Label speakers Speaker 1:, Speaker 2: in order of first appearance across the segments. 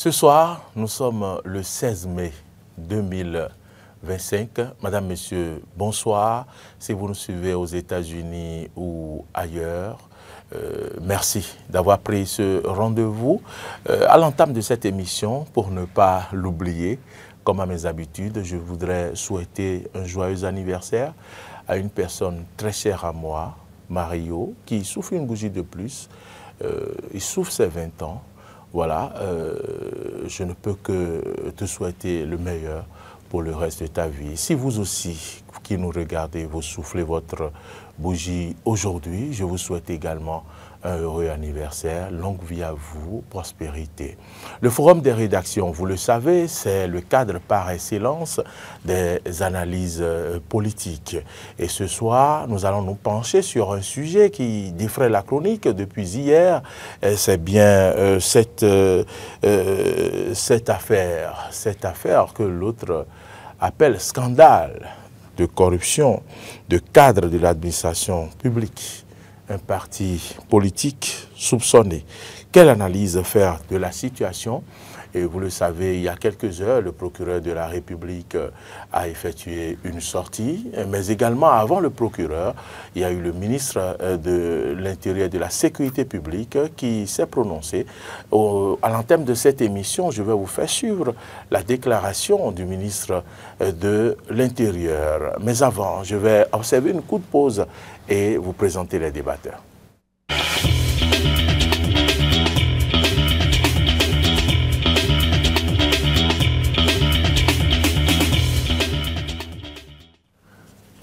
Speaker 1: Ce soir, nous sommes le 16 mai 2025. Madame, Messieurs, bonsoir. Si vous nous suivez aux États-Unis ou ailleurs, merci d'avoir pris ce rendez-vous à l'entame de cette émission. Pour ne pas l'oublier, comme à mes habitudes, je voudrais souhaiter un joyeux anniversaire à une personne très chère à moi, Mario, qui souffle une bougie de plus. Il souffle ses 20 ans. Voilà, je ne peux que te souhaiter le meilleur pour le reste de ta vie. Si vous aussi, qui nous regardez, vous soufflez votre bougie aujourd'hui, je vous souhaite également un heureux anniversaire, longue vie à vous, prospérité. Le Forum des rédactions, vous le savez, c'est le cadre par excellence des analyses politiques. Et ce soir, nous allons nous pencher sur un sujet qui défraie la chronique depuis hier. C'est bien cette affaire que l'autre appelle scandale de corruption de cadres de l'administration publique. Un parti politique soupçonné. Quelle analyse faire de la situation? Et vous le savez, il y a quelques heures, le procureur de la République a effectué une sortie, mais également avant le procureur, il y a eu le ministre de l'Intérieur et de la Sécurité publique qui s'est prononcé. À l'entame de cette émission, je vais vous faire suivre la déclaration du ministre de l'Intérieur. Mais avant, je vais observer une courte pause et vous présenter les débatteurs.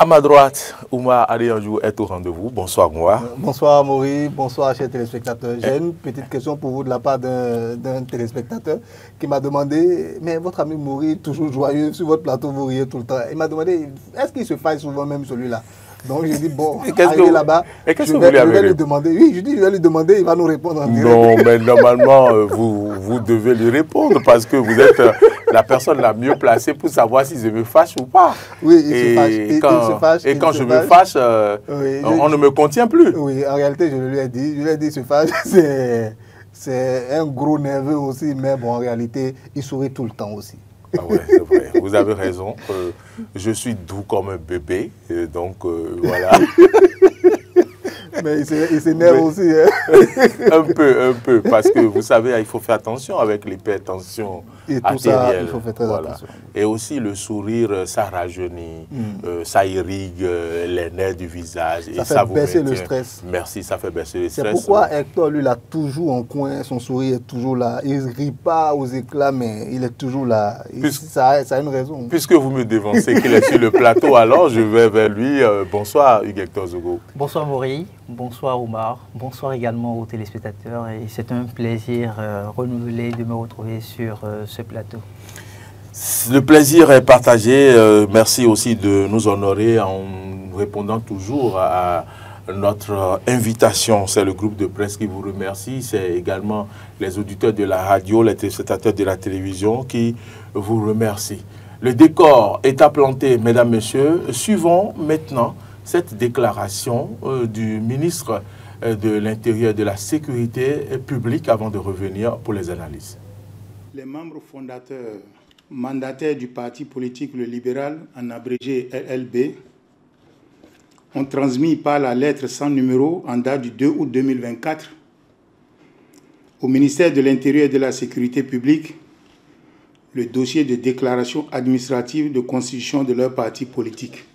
Speaker 1: À ma droite, Oumar Adéanjou est au rendez-vous. Bonsoir, Oumar.
Speaker 2: Bonsoir, Maury. Bonsoir, chers téléspectateurs. J'ai une petite question pour vous de la part d'un téléspectateur qui m'a demandé, mais votre ami Maury, toujours joyeux, sur votre plateau, vous riez tout le temps. Il m'a demandé, est-ce qu'il se faille souvent même celui-là? Donc j'ai dit, bon, arrivé là-bas, je vais lui demander. Oui, je dis, je vais lui demander, il va nous répondre en direct.
Speaker 1: Non, mais normalement, vous devez lui répondre parce que vous êtes la personne la mieux placée pour savoir si je me fâche ou pas.
Speaker 2: Oui, il se fâche. Il se fâche.
Speaker 1: Et quand je me fâche, on ne me contient plus.
Speaker 2: Oui, en réalité, je lui ai dit, il se fâche, c'est un gros nerveux aussi, mais bon, en réalité, il sourit tout le temps aussi.
Speaker 1: Ah ouais, c'est vrai. Vous avez raison. Je suis doux comme un bébé, donc voilà.
Speaker 2: Mais il s'énerve aussi. Hein?
Speaker 1: Un peu, parce que vous savez, il faut faire attention avec l'hypertension artérielle.
Speaker 2: Il faut faire très attention.
Speaker 1: Et aussi le sourire, ça rajeunit, ça irrigue les nerfs du visage.
Speaker 2: Ça fait baisser le stress.
Speaker 1: Merci, ça fait baisser le stress.
Speaker 2: C'est pourquoi Hector, lui, il a toujours en coin, son sourire est toujours là. Il ne rit pas aux éclats, mais il est toujours là. Ça a une raison.
Speaker 1: Puisque vous me dévancez qu'il est sur le plateau, alors je vais vers lui. Bonsoir, Hugues Hector Zogo.
Speaker 3: Bonsoir, Maury. Bonsoir Oumar, bonsoir également aux téléspectateurs et c'est un plaisir renouvelé de me retrouver sur ce plateau.
Speaker 1: Le plaisir est partagé, merci aussi de nous honorer en répondant toujours à notre invitation. C'est le groupe de presse qui vous remercie, c'est également les auditeurs de la radio, les téléspectateurs de la télévision qui vous remercient. Le décor est à planter, mesdames, messieurs. Suivons maintenant cette déclaration du ministre de l'Intérieur et de la Sécurité publique avant de revenir pour les analyses.
Speaker 4: Les membres fondateurs, mandataires du parti politique Le Libéral, en abrégé LLB, ont transmis par la lettre sans numéro en date du 2 août 2024 au ministère de l'Intérieur et de la Sécurité publique le dossier de déclaration administrative de constitution de leur parti politique.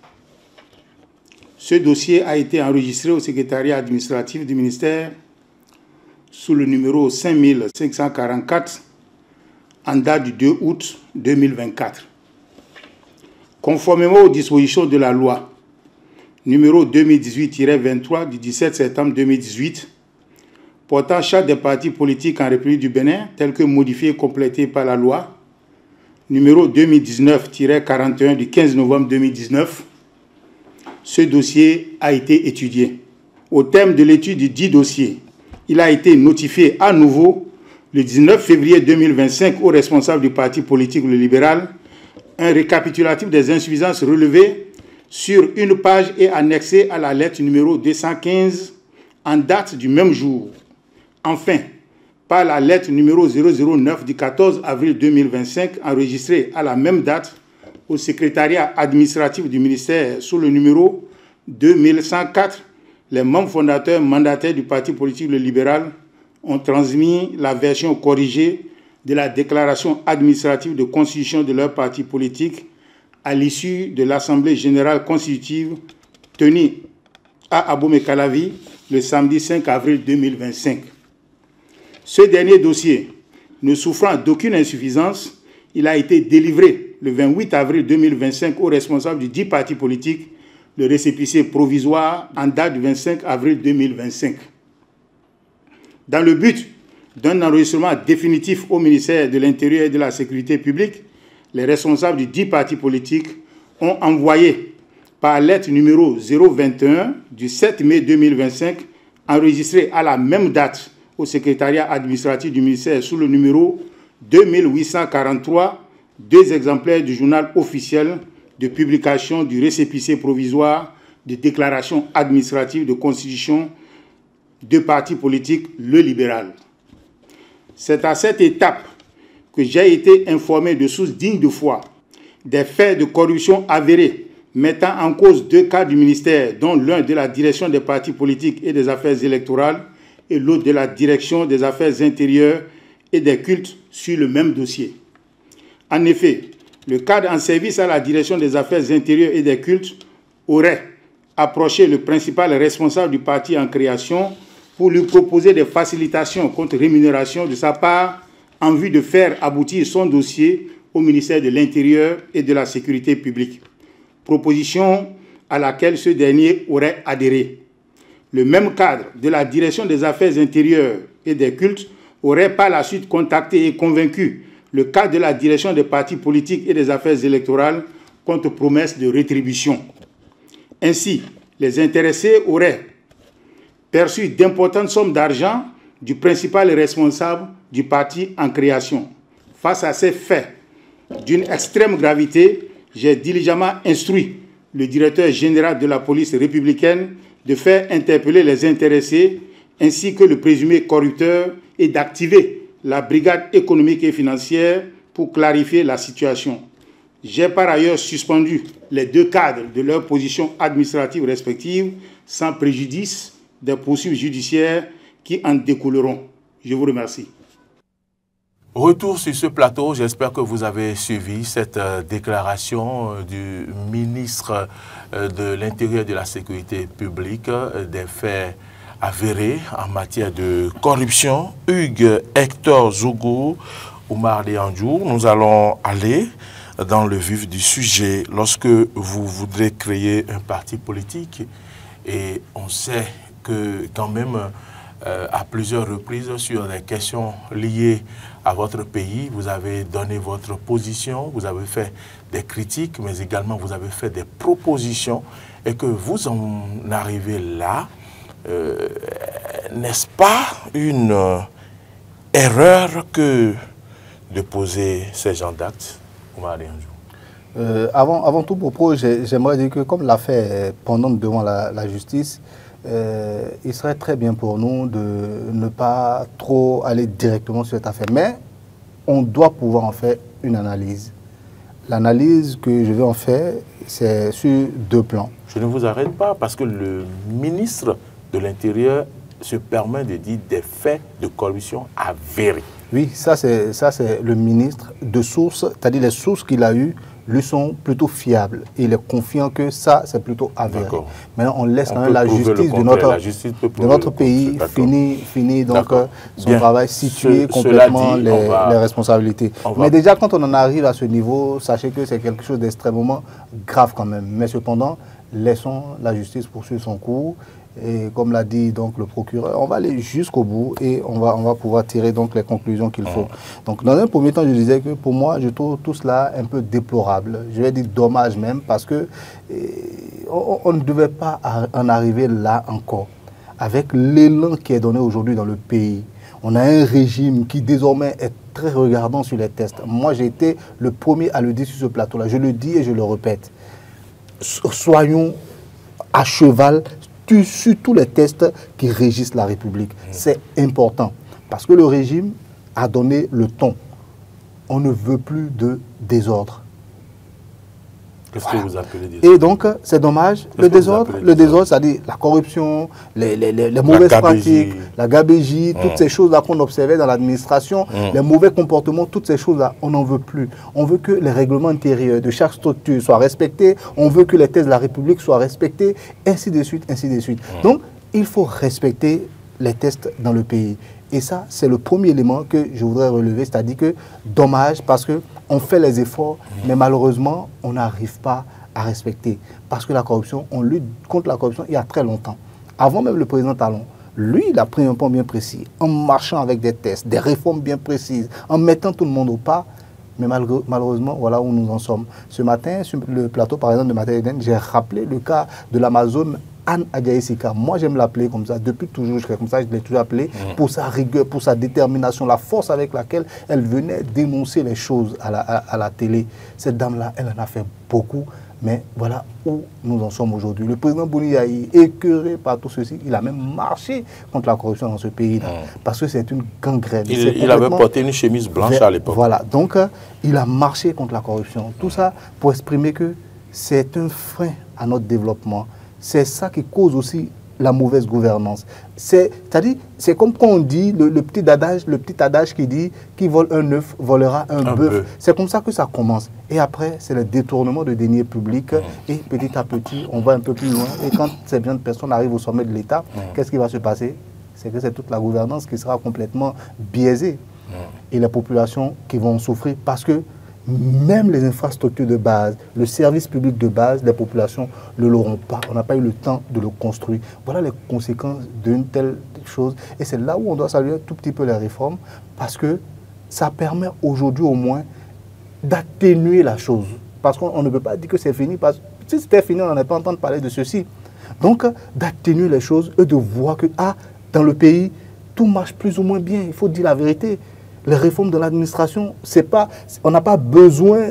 Speaker 4: Ce dossier a été enregistré au secrétariat administratif du ministère sous le numéro 5544 en date du 2 août 2024. Conformément aux dispositions de la loi numéro 2018-23 du 17 septembre 2018 portant charte des partis politiques en République du Bénin, tel que modifié et complété par la loi numéro 2019-41 du 15 novembre 2019, ce dossier a été étudié. Au terme de l'étude du dit dossier, il a été notifié à nouveau le 19 février 2025 aux responsables du parti politique Le Libéral un récapitulatif des insuffisances relevées sur une page et annexé à la lettre numéro 215 en date du même jour. Enfin, par la lettre numéro 009 du 14 avril 2025, enregistrée à la même date au secrétariat administratif du ministère sous le numéro 2104, les membres fondateurs mandataires du parti politique Le Libéral ont transmis la version corrigée de la déclaration administrative de constitution de leur parti politique à l'issue de l'Assemblée générale constitutive tenue à Abomey-Calavi le samedi 5 avril 2025. Ce dernier dossier, ne souffrant d'aucune insuffisance, il a été délivré le 28 avril 2025 aux responsables du dit parti politique, le récépissé provisoire en date du 25 avril 2025. Dans le but d'un enregistrement définitif au ministère de l'Intérieur et de la Sécurité publique, les responsables du dit parti politique ont envoyé par lettre numéro 021 du 7 mai 2025, enregistrée à la même date au secrétariat administratif du ministère sous le numéro 2843, 2 exemplaires du journal officiel de publication du récépissé provisoire de déclaration administrative de constitution de parti politique Le Libéral. C'est à cette étape que j'ai été informé de sources dignes de foi des faits de corruption avérés mettant en cause 2 cas du ministère, dont l'un de la direction des partis politiques et des affaires électorales et l'autre de la direction des affaires intérieures et des cultes sur le même dossier. En effet, le cadre en service à la direction des affaires intérieures et des cultes aurait approché le principal responsable du parti en création pour lui proposer des facilitations contre rémunération de sa part en vue de faire aboutir son dossier au ministère de l'Intérieur et de la Sécurité publique. Proposition à laquelle ce dernier aurait adhéré. Le même cadre de la direction des affaires intérieures et des cultes aurait par la suite contacté et convaincu le cadre de la direction des partis politiques et des affaires électorales contre promesse de rétribution. Ainsi, les intéressés auraient perçu d'importantes sommes d'argent du principal responsable du parti en création. Face à ces faits d'une extrême gravité, j'ai diligemment instruit le directeur général de la police républicaine de faire interpeller les intéressés ainsi que le présumé corrupteur et d'activer la brigade économique et financière pour clarifier la situation. J'ai par ailleurs suspendu les 2 cadres de leurs positions administratives respectives sans préjudice des poursuites judiciaires qui en découleront. Je vous remercie.
Speaker 1: Retour sur ce plateau, j'espère que vous avez suivi cette déclaration du ministre de l'Intérieur et de la Sécurité publique des faits avérés en matière de corruption. Hugues Hector Zougou, Oumar Léandjour, nous allons aller dans le vif du sujet. Lorsque vous voudrez créer un parti politique, et on sait que quand même à plusieurs reprises sur des questions liées à votre pays, vous avez donné votre position, vous avez fait des critiques, mais également vous avez fait des propositions, et que vous en arrivez là, n'est-ce pas une erreur que de poser ces genres d'actes?
Speaker 2: Avant tout propos, j'aimerais dire que comme l'affaire est pendante devant la justice, il serait très bien pour nous de ne pas trop aller directement sur cette affaire. Mais on doit pouvoir en faire une analyse. L'analyse que je vais en faire, c'est sur 2 plans.
Speaker 1: Je ne vous arrête pas parce que le ministre de l'Intérieur se permet de dire des faits de corruption avérés.
Speaker 2: Oui, ça c'est le ministre de sources, c'est-à-dire les sources qu'il a eues lui sont plutôt fiables. Il est confiant que ça, c'est plutôt avéré. Maintenant, on laisse quand même la justice de notre pays finir donc son travail, situer complètement les responsabilités. Mais déjà, quand on en arrive à ce niveau, sachez que c'est quelque chose d'extrêmement grave quand même. Mais cependant, laissons la justice poursuivre son cours. Et comme l'a dit donc le procureur, on va aller jusqu'au bout et on va pouvoir tirer donc les conclusions qu'il faut. Donc dans un premier temps, je disais que pour moi, je trouve tout cela un peu déplorable. Je vais dire dommage même parce que on ne devait pas en arriver là encore. Avec l'élan qui est donné aujourd'hui dans le pays, on a un régime qui désormais est très regardant sur les tests. Moi, j'ai été le premier à le dire sur ce plateau-là. Je le dis et je le répète. Soyons à cheval sur tous les tests qui régissent la République. C'est important. Parce que le régime a donné le ton. On ne veut plus de désordre.
Speaker 1: Qu'est-ce que vous appelez désordre?
Speaker 2: Et donc, c'est dommage. Le désordre, c'est-à-dire la corruption, les mauvaises pratiques, la gabégie, toutes ces choses-là qu'on observait dans l'administration, les mauvais comportements, toutes ces choses-là, on n'en veut plus. On veut que les règlements intérieurs de chaque structure soient respectés, on veut que les thèses de la République soient respectées, ainsi de suite, ainsi de suite. Donc, il faut respecter les tests dans le pays. Et ça, c'est le premier élément que je voudrais relever, c'est-à-dire que dommage parce qu'on fait les efforts, mais malheureusement, on n'arrive pas à respecter. Parce que la corruption, on lutte contre la corruption il y a très longtemps. Avant même le président Talon, lui, il a pris un point bien précis, en marchant avec des tests, des réformes bien précises, en mettant tout le monde au pas. Mais malheureusement, voilà où nous en sommes. Ce matin, sur le plateau, par exemple, de Matin Eden, j'ai rappelé le cas de l'Amazone Anne Adjaïsika. Moi, j'aime l'appeler comme ça. Depuis toujours, je l'ai toujours appelé pour sa rigueur, pour sa détermination, la force avec laquelle elle venait dénoncer les choses à la télé. Cette dame-là, elle en a fait beaucoup. Mais voilà où nous en sommes aujourd'hui. Le président Bouniaï, écœuré par tout ceci, il a même marché contre la corruption dans ce pays-là. Parce que c'est une gangrène.
Speaker 1: Il avait porté une chemise blanche à l'époque.
Speaker 2: Voilà. Donc, il a marché contre la corruption. Tout ça pour exprimer que c'est un frein à notre développement. C'est ça qui cause aussi la mauvaise gouvernance. C'est-à-dire, c'est comme quand on dit le petit adage qui dit qui vole un œuf volera un bœuf. C'est comme ça que ça commence. Et après, c'est le détournement de deniers publics. Et petit à petit, on va un peu plus loin. Et quand ces bien de personnes arrivent au sommet de l'État, qu'est-ce qui va se passer? C'est que c'est toute la gouvernance qui sera complètement biaisée. Et les populations qui vont souffrir parce que même les infrastructures de base, le service public de base, les populations ne l'auront pas. On n'a pas eu le temps de le construire. Voilà les conséquences d'une telle chose. Et c'est là où on doit saluer un tout petit peu les réformes parce que ça permet aujourd'hui au moins d'atténuer la chose. Parce qu'on ne peut pas dire que c'est fini. Parce que si c'était fini, on n'allait pas entendre parler de ceci. Donc, d'atténuer les choses et de voir que, dans le pays, tout marche plus ou moins bien. Il faut dire la vérité. Les réformes de l'administration, c'est pas, on n'a pas besoin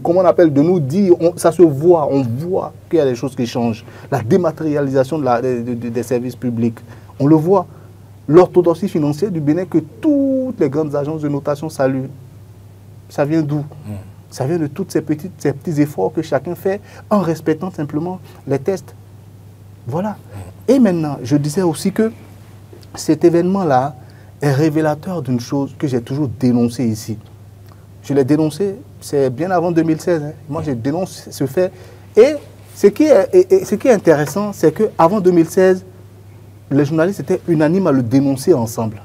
Speaker 2: comment on appelle, de nous dire, ça se voit, on voit qu'il y a des choses qui changent. La dématérialisation des services publics, on le voit. L'orthodoxie financière du Bénin que toutes les grandes agences de notation saluent. Ça vient d'où? Ça vient de tous ces petits efforts que chacun fait en respectant simplement les tests. Voilà. Et maintenant, je disais aussi que cet événement-là est révélateur d'une chose que j'ai toujours dénoncée ici. Je l'ai dénoncé, c'est bien avant 2016. Moi, je dénonce ce fait. Et ce qui est intéressant, c'est qu'avant 2016, les journalistes étaient unanimes à le dénoncer ensemble.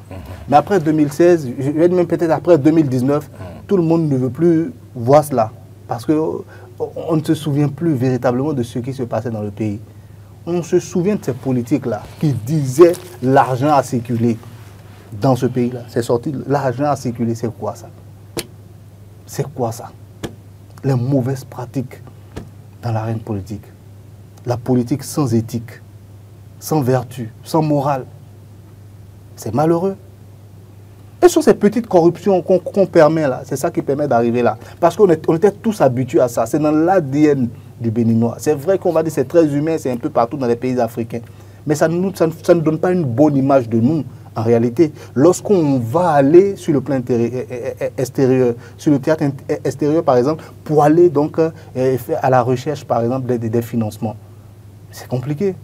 Speaker 2: Mais après 2016, je vais dire même peut-être après 2019, tout le monde ne veut plus voir cela. Parce qu'on ne se souvient plus véritablement de ce qui se passait dans le pays. On se souvient de ces politiques-là qui disaient l'argent à circuler. Dans ce pays-là, c'est sorti, l'argent à circuler, c'est quoi ça? C'est quoi ça? Les mauvaises pratiques dans l'arène politique. La politique sans éthique, sans vertu, sans morale. C'est malheureux. Et sur ces petites corruptions qu'on permet là, c'est ça qui permet d'arriver là. Parce qu'on était tous habitués à ça. C'est dans l'ADN du Béninois. C'est vrai qu'on va dire que c'est très humain, c'est un peu partout dans les pays africains. Mais ça ne donne pas une bonne image de nous. En réalité, lorsqu'on va aller sur le plan extérieur, sur le théâtre extérieur par exemple, pour aller donc à la recherche par exemple des financements, c'est compliqué.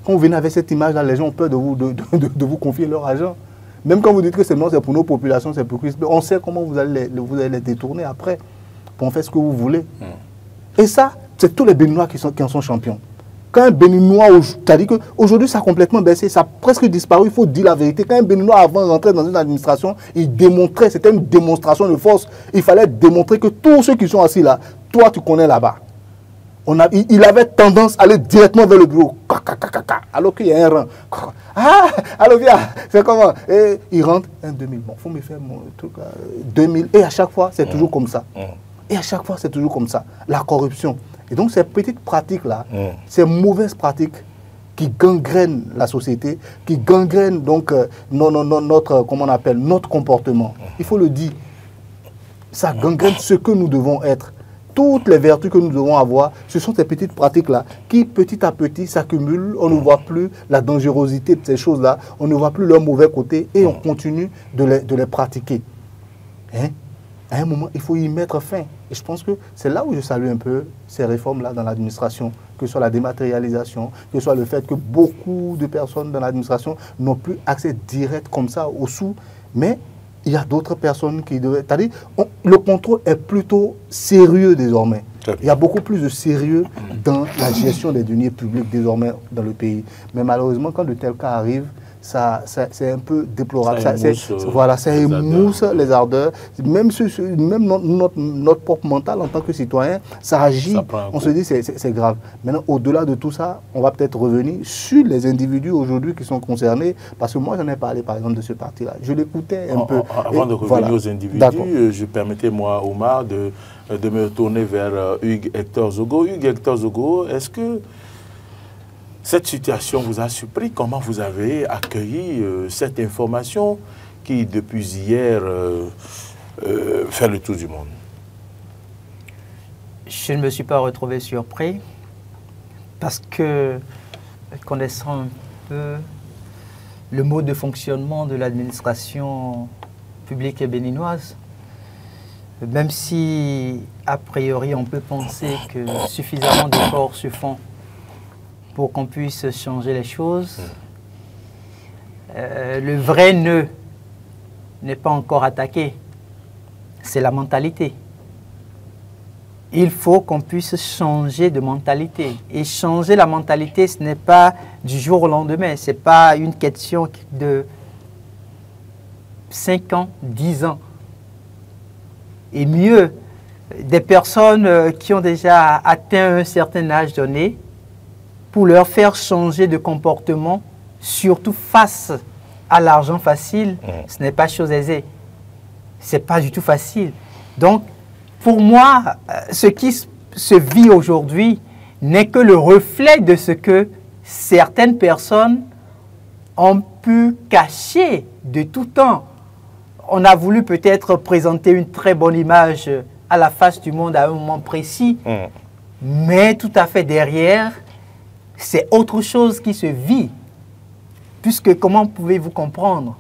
Speaker 2: Quand vous venez avec cette image-là, les gens ont peur de vous confier leur argent. Même quand vous dites que c'est non, c'est pour nos populations, c'est pour Christ, on sait comment vous allez les détourner après pour en faire ce que vous voulez. Et ça, c'est tous les Béninois qui en sont champions. Quand un Béninois, c'est-à-dire qu'aujourd'hui, ça a complètement baissé, ça a presque disparu, il faut dire la vérité. Quand un Béninois, avant de rentrer dans une administration, il démontrait, c'était une démonstration de force. Il fallait démontrer que tous ceux qui sont assis là, toi, tu connais là-bas. Il avait tendance à aller directement vers le bureau, alors qu'il y a un rang. Alors viens, c'est comment? Et il rentre, un 2000, bon, il faut me faire mon truc, 2000. Et à chaque fois, c'est toujours comme ça. Et à chaque fois, c'est toujours comme ça. La corruption. Et donc, ces petites pratiques-là, ces mauvaises pratiques qui gangrènent la société, qui gangrènent donc notre, comment on appelle, notre comportement. Il faut le dire. Ça gangrène ce que nous devons être. toutes les vertus que nous devons avoir, ce sont ces petites pratiques-là qui, petit à petit, s'accumulent. On ne voit plus la dangerosité de ces choses-là, on ne voit plus leur mauvais côté et on continue de les pratiquer. Hein? À un moment, il faut y mettre fin. Et je pense que c'est là où je salue un peu ces réformes-là dans l'administration, que ce soit la dématérialisation, que ce soit le fait que beaucoup de personnes dans l'administration n'ont plus accès direct comme ça aux sous, mais il y a d'autres personnes qui devraient... C'est-à-dire, le contrôle est plutôt sérieux désormais. Il y a beaucoup plus de sérieux dans la gestion des deniers publics désormais dans le pays. Mais malheureusement, quand de tels cas arrivent, c'est un peu déplorable. Ça émousse les ardeurs. Même notre propre mental en tant que citoyen, ça agit. On se dit c'est grave. Maintenant, au-delà de tout ça, on va peut-être revenir sur les individus aujourd'hui qui sont concernés. Parce que moi, j'en ai parlé par exemple de ce parti-là. Je l'écoutais un peu.
Speaker 1: Avant de revenir aux individus, je permettez-moi, Omar, de me tourner vers Hugues Hector Zogo. Hugues Hector Zogo, est-ce que cette situation vous a surpris? Comment vous avez accueilli cette information qui, depuis hier, fait le tour du monde?
Speaker 3: Je ne me suis pas retrouvé surpris parce que, connaissant un peu le mode de fonctionnement de l'administration publique béninoise, même si, a priori, on peut penser que suffisamment d'efforts se font pour qu'on puisse changer les choses. Le vrai nœud n'est pas encore attaqué. C'est la mentalité. Il faut qu'on puisse changer de mentalité. Et changer la mentalité, ce n'est pas du jour au lendemain. Ce n'est pas une question de 5 ans, 10 ans. Et mieux, des personnes qui ont déjà atteint un certain âge donné, pour leur faire changer de comportement, surtout face à l'argent facile, ce n'est pas chose aisée. Ce n'est pas du tout facile. Donc, pour moi, ce qui se vit aujourd'hui n'est que le reflet de ce que certaines personnes ont pu cacher de tout temps. On a voulu peut-être présenter une très bonne image à la face du monde à un moment précis, mais tout à fait derrière, c'est autre chose qui se vit. Puisque, comment pouvez-vous comprendre?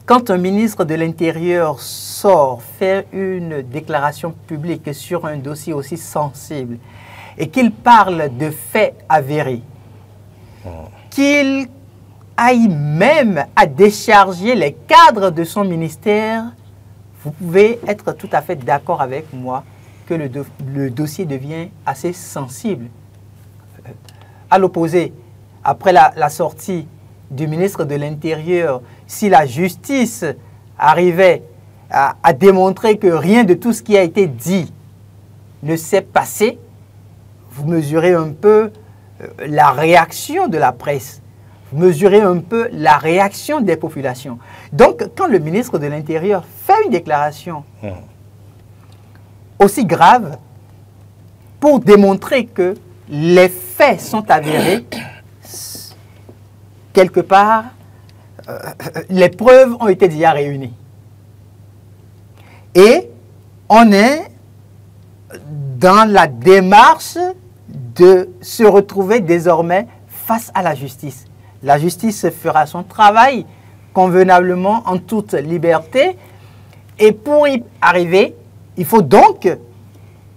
Speaker 3: Quand un ministre de l'Intérieur sort faire une déclaration publique sur un dossier aussi sensible et qu'il parle de faits avérés, qu'il aille même à décharger les cadres de son ministère, vous pouvez être tout à fait d'accord avec moi que le dossier devient assez sensible. À l'opposé, après la sortie du ministre de l'Intérieur, si la justice arrivait à démontrer que rien de tout ce qui a été dit ne s'est passé, vous mesurez un peu la réaction de la presse, vous mesurez un peu la réaction des populations. Donc, quand le ministre de l'Intérieur fait une déclaration aussi grave pour démontrer que les faits sont avérés, quelque part, les preuves ont été déjà réunies. Et on est dans la démarche de se retrouver désormais face à la justice. La justice fera son travail convenablement en toute liberté. Et pour y arriver, il faut donc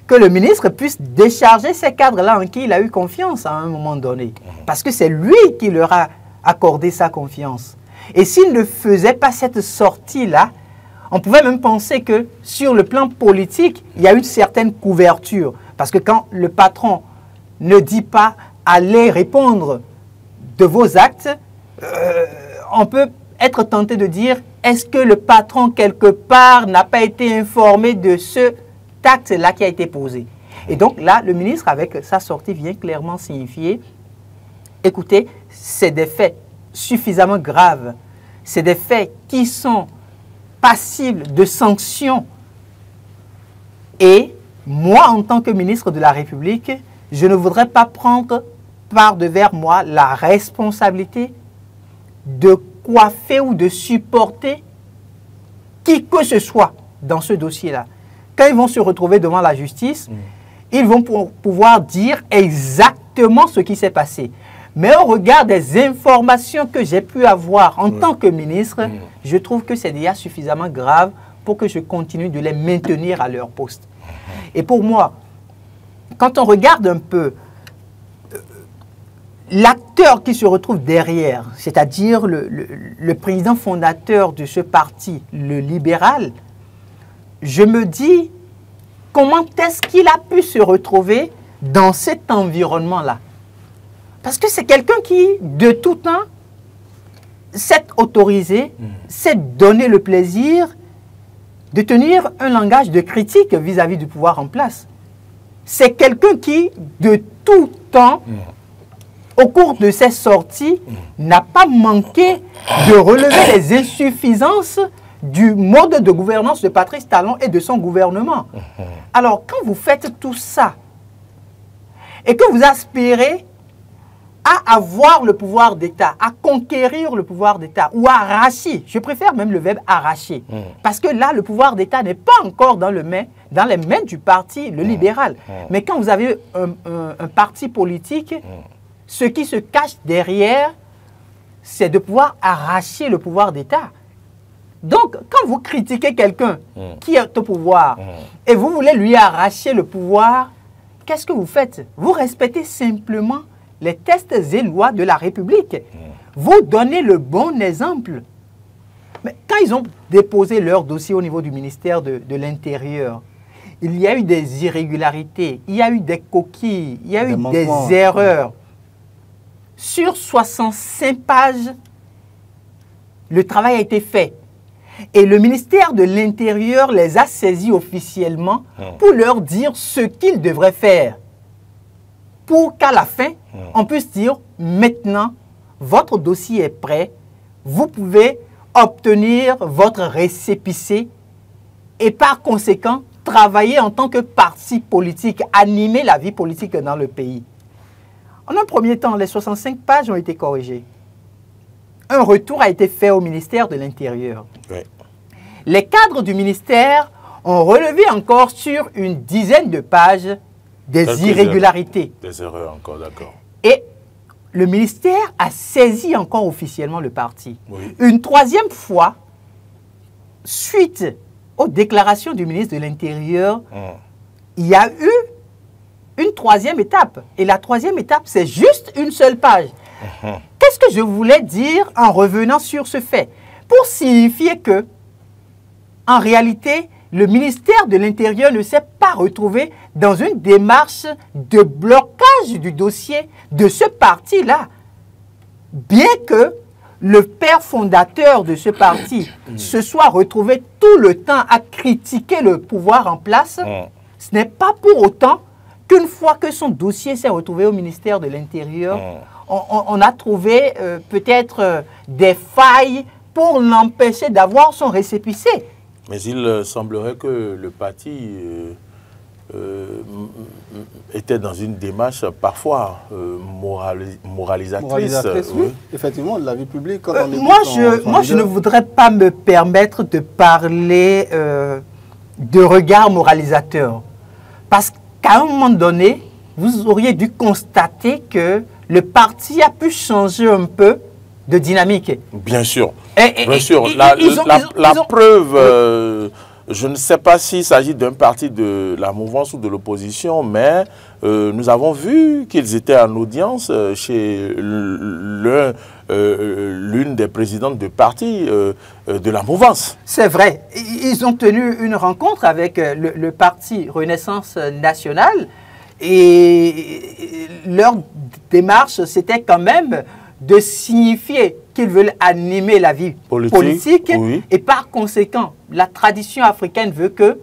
Speaker 3: que le ministre puisse décharger ces cadres-là en qui il a eu confiance à un moment donné. Parce que c'est lui qui leur a accordé sa confiance. Et s'il ne faisait pas cette sortie-là, on pouvait même penser que sur le plan politique, il y a une certaine couverture. Parce que quand le patron ne dit pas « allez répondre de vos actes », on peut être tenté de dire « est-ce que le patron, quelque part, n'a pas été informé de ce acte-là qui a été posé ?» Et donc là, le ministre, avec sa sortie, vient clairement signifier « écoutez, c'est des faits suffisamment graves, c'est des faits qui sont passibles de sanctions. Et moi, en tant que ministre de la République, je ne voudrais pas prendre par devers moi la responsabilité de coiffer ou de supporter qui que ce soit dans ce dossier-là. quand ils vont se retrouver devant la justice, ils vont pouvoir dire exactement ce qui s'est passé. Mais au regard des informations que j'ai pu avoir en tant que ministre, je trouve que c'est déjà suffisamment grave pour que je continue de les maintenir à leur poste. Et pour moi, quand on regarde un peu l'acteur qui se retrouve derrière, c'est-à-dire le président fondateur de ce parti, le libéral, je me dis, comment est-ce qu'il a pu se retrouver dans cet environnement-là? Parce que c'est quelqu'un qui, de tout temps, s'est autorisé, s'est donné le plaisir de tenir un langage de critique vis-à-vis du pouvoir en place. C'est quelqu'un qui, de tout temps, au cours de ses sorties, n'a pas manqué de relever les insuffisances du mode de gouvernance de Patrice Talon et de son gouvernement. Alors, quand vous faites tout ça et que vous aspirez à avoir le pouvoir d'État, à conquérir le pouvoir d'État ou à arracher, je préfère même le verbe arracher, parce que là, le pouvoir d'État n'est pas encore dans les mains du parti, le libéral. Mais quand vous avez un parti politique, ce qui se cache derrière, c'est de pouvoir arracher le pouvoir d'État. Donc, quand vous critiquez quelqu'un qui est au pouvoir et vous voulez lui arracher le pouvoir, qu'est-ce que vous faites? Vous respectez simplement les textes et lois de la République. Vous donnez le bon exemple. Mais quand ils ont déposé leur dossier au niveau du ministère de l'Intérieur, il y a eu des irrégularités, il y a eu des coquilles, il y a eu des erreurs. Sur 65 pages, le travail a été fait. Et le ministère de l'Intérieur les a saisis officiellement pour leur dire ce qu'ils devraient faire. Pour qu'à la fin, on puisse dire, maintenant, votre dossier est prêt, vous pouvez obtenir votre récépissé et par conséquent, travailler en tant que parti politique, animer la vie politique dans le pays. En un premier temps, les 65 pages ont été corrigées. Un retour a été fait au ministère de l'Intérieur. Oui. Les cadres du ministère ont relevé encore sur une dizaine de pages des irrégularités.
Speaker 1: Des erreurs encore, d'accord.
Speaker 3: Et le ministère a saisi encore officiellement le parti.
Speaker 1: Oui.
Speaker 3: Une troisième fois, suite aux déclarations du ministre de l'Intérieur, il y a eu une troisième étape. Et la troisième étape, c'est juste une seule page. Qu'est-ce que je voulais dire en revenant sur ce fait? Pour signifier que, en réalité, le ministère de l'Intérieur ne s'est pas retrouvé dans une démarche de blocage du dossier de ce parti-là. Bien que le père fondateur de ce parti se soit retrouvé tout le temps à critiquer le pouvoir en place, ce n'est pas pour autant qu'une fois que son dossier s'est retrouvé au ministère de l'Intérieur, on a trouvé peut-être des failles pour l'empêcher d'avoir son récépissé.
Speaker 1: Mais il semblerait que le parti était dans une démarche parfois moralisatrice.
Speaker 2: Oui, effectivement, de la vie publique. Quand on
Speaker 3: moi, je ne voudrais pas me permettre de parler de regard moralisateur. Parce qu'à un moment donné, vous auriez dû constater que le parti a pu changer un peu de dynamique.
Speaker 1: Bien sûr. Bien sûr. La preuve, je ne sais pas s'il s'agit d'un parti de la mouvance ou de l'opposition, mais nous avons vu qu'ils étaient en audience chez l'une des présidentes de parti de la mouvance.
Speaker 3: C'est vrai. Ils ont tenu une rencontre avec le parti Renaissance Nationale et leur démarche, c'était quand même de signifier qu'ils veulent animer la vie politique oui. Et par conséquent, la tradition africaine veut que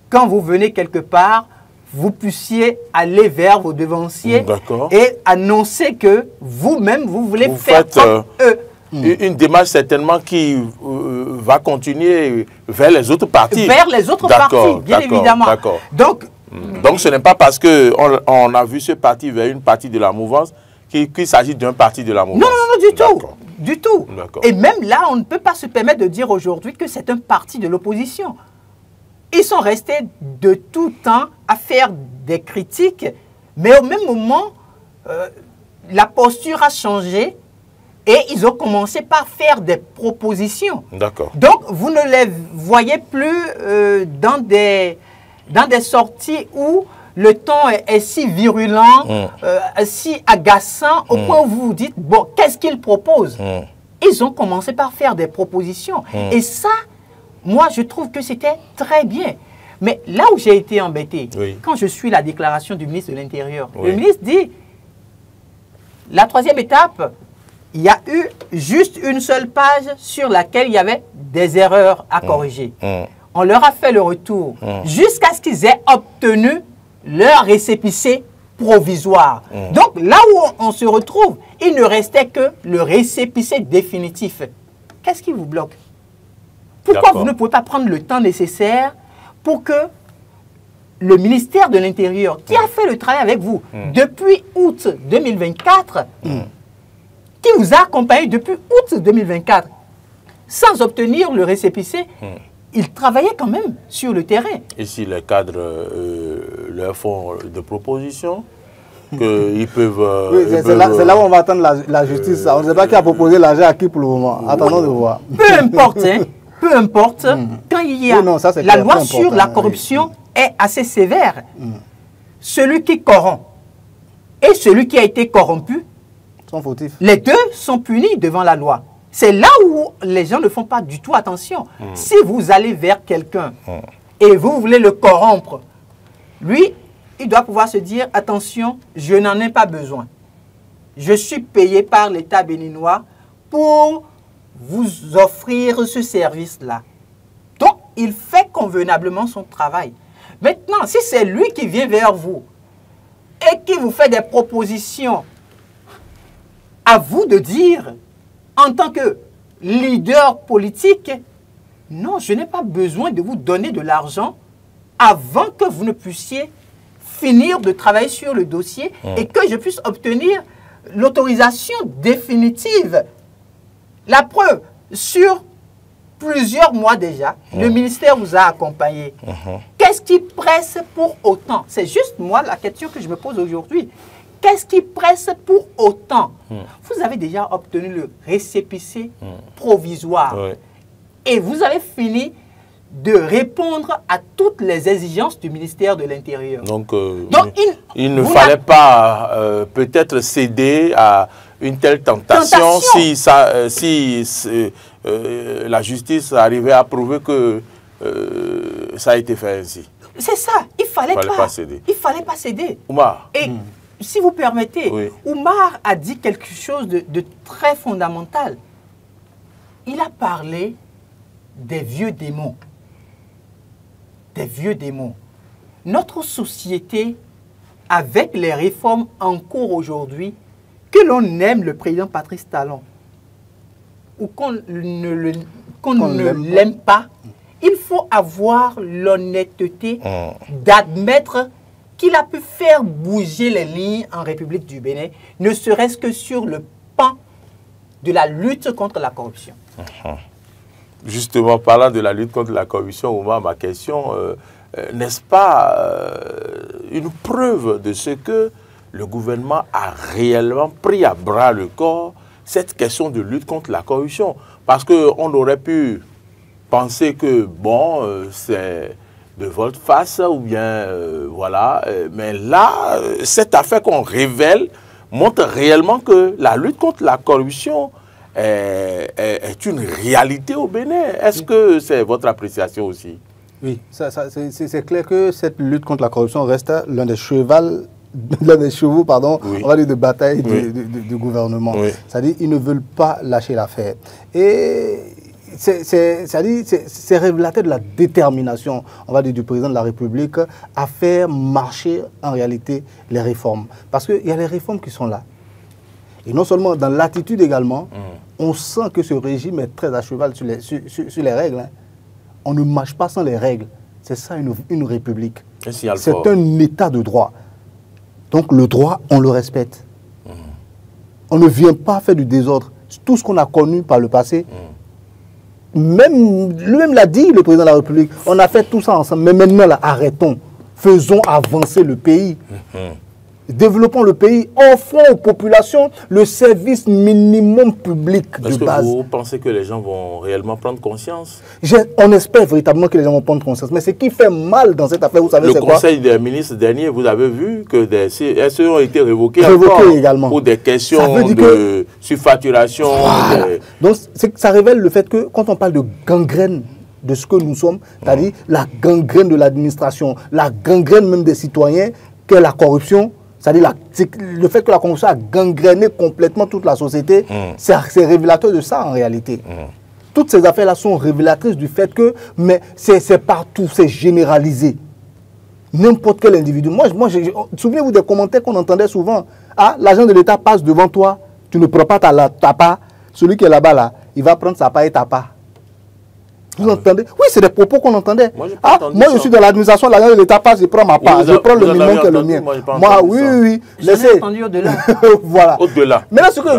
Speaker 3: quand vous venez quelque part, vous puissiez aller vers vos devanciers et annoncer que vous-même, vous voulez faire comme eux.
Speaker 1: Une démarche certainement qui va continuer vers les autres partis.
Speaker 3: Vers les autres partis, bien évidemment. Donc
Speaker 1: ce n'est pas parce qu'on a vu ce parti vers une partie de la mouvance qu'il s'agit d'un parti de la mouvance.
Speaker 3: Non, du tout. Du tout. Et même là, on ne peut pas se permettre de dire aujourd'hui que c'est un parti de l'opposition. ils sont restés de tout temps à faire des critiques, mais au même moment, la posture a changé et ils ont commencé par faire des propositions.
Speaker 1: D'accord.
Speaker 3: Donc, vous ne les voyez plus dans des sorties où le ton est si virulent, si agaçant, au point où vous vous dites, bon, qu'est-ce qu'ils proposent? Ils ont commencé par faire des propositions. Et ça, moi, je trouve que c'était très bien. Mais là où j'ai été embêté, quand je suis la déclaration du ministre de l'Intérieur, le ministre dit, la troisième étape, il y a eu juste une seule page sur laquelle il y avait des erreurs à corriger. On leur a fait le retour jusqu'à ce qu'ils aient obtenu leur récépissé provisoire. Donc, là où on se retrouve, il ne restait que le récépissé définitif. Qu'est-ce qui vous bloque? Pourquoi vous ne pouvez pas prendre le temps nécessaire pour que le ministère de l'Intérieur, qui a fait le travail avec vous depuis août 2024, qui vous a accompagné depuis août 2024, sans obtenir le récépissé, ils travaillaient quand même sur le terrain.
Speaker 1: Et si les cadres leur font des propositions, qu'ils peuvent...
Speaker 2: oui, c'est là où on va attendre la justice. On ne sait pas qui a proposé l'argent à qui pour le moment. Attendons de voir.
Speaker 3: Peu importe, hein, peu importe, quand il y a...
Speaker 2: non, ça,
Speaker 3: la loi sur la corruption est assez sévère. Celui qui corrompt et celui qui a été corrompu,
Speaker 2: sont fautifs.
Speaker 3: Les deux sont punis devant la loi. C'est là où les gens ne font pas du tout attention. Si vous allez vers quelqu'un et vous voulez le corrompre, lui, il doit pouvoir se dire, attention, je n'en ai pas besoin. Je suis payé par l'État béninois pour vous offrir ce service-là. Donc, il fait convenablement son travail. Maintenant, si c'est lui qui vient vers vous et qui vous fait des propositions, à vous de dire, en tant que leader politique, non, je n'ai pas besoin de vous donner de l'argent avant que vous ne puissiez finir de travailler sur le dossier et que je puisse obtenir l'autorisation définitive. La preuve, sur plusieurs mois déjà, le ministère vous a accompagné. Qu'est-ce qui presse pour autant? C'est juste moi la question que je me pose aujourd'hui. Qu'est-ce qui presse pour autant? Vous avez déjà obtenu le récépissé provisoire et vous avez fini de répondre à toutes les exigences du ministère de l'Intérieur.
Speaker 1: Donc il ne fallait pas peut-être céder à une telle tentation si la justice arrivait à prouver que ça a été fait ainsi.
Speaker 3: C'est ça, il ne fallait pas céder. Il ne fallait pas céder.
Speaker 1: Oumar.
Speaker 3: Et si vous permettez, Oumar a dit quelque chose de très fondamental. Il a parlé des vieux démons. Des vieux démons. Notre société, avec les réformes en cours aujourd'hui, que l'on aime le président Patrice Talon ou qu'on ne l'aime pas, il faut avoir l'honnêteté d'admettre qu'il a pu faire bouger les lignes en République du Bénin, ne serait-ce que sur le pan de la lutte contre la corruption.
Speaker 1: Justement, parlant de la lutte contre la corruption, Oumar, ma question, n'est-ce pas une preuve de ce que le gouvernement a réellement pris à bras le corps cette question de lutte contre la corruption? Parce qu'on aurait pu penser que, bon, c'est de volte-face ou bien, voilà. Mais là, cette affaire qu'on révèle montre réellement que la lutte contre la corruption est une réalité au Bénin. Est-ce que c'est votre appréciation aussi?
Speaker 2: Oui, c'est clair que cette lutte contre la corruption reste l'un des chevaux, pardon, on va dire, de bataille du gouvernement. C'est-à-dire qu'ils ne veulent pas lâcher l'affaire. Et c'est révélateur de la détermination, on va dire, du président de la République à faire marcher en réalité les réformes. Parce qu'il y a les réformes qui sont là. Et non seulement dans l'attitude également, on sent que ce régime est très à cheval sur les règles. Hein. On ne marche pas sans les règles. C'est ça une république. C'est un état de droit. Donc le droit, on le respecte. On ne vient pas faire du désordre. Tout ce qu'on a connu par le passé même, lui-même l'a dit, le président de la République, on a fait tout ça ensemble, mais maintenant, là, arrêtons. Faisons avancer le pays. Développons le pays, offrons aux populations le service minimum public de base.
Speaker 1: Est-ce que vous pensez que les gens vont réellement prendre conscience?
Speaker 2: On espère véritablement que les gens vont prendre conscience. Mais ce qui fait mal dans cette affaire, vous savez, c'est quoi?
Speaker 1: Le Conseil des ministres dernier, vous avez vu que des SE ont été révoqués
Speaker 2: également.
Speaker 1: Pour des questions de surfacturation.
Speaker 2: Voilà. Donc, ça révèle le fait que quand on parle de gangrène de ce que nous sommes, c'est-à-dire la gangrène de l'administration, la gangrène même des citoyens, qu'est la corruption, c'est-à-dire le fait que la corruption a gangréné complètement toute la société, c'est révélateur de ça en réalité. Toutes ces affaires-là sont révélatrices du fait que, mais c'est partout, c'est généralisé. N'importe quel individu. Souvenez-vous des commentaires qu'on entendait souvent. Ah, l'agent de l'État passe devant toi, tu ne prends pas ta part. Celui qui est là-bas, là, il va prendre sa part et ta part. Vous entendez? Oui, c'est des propos qu'on entendait. Moi, je suis dans l'administration, l'agent de l'État passe, je prends ma part. Je prends le minimum qui est le mien. Moi, oui.
Speaker 3: Laissez. Entendu au-delà.
Speaker 2: Voilà.
Speaker 1: Au-delà.
Speaker 2: Maintenant, ce que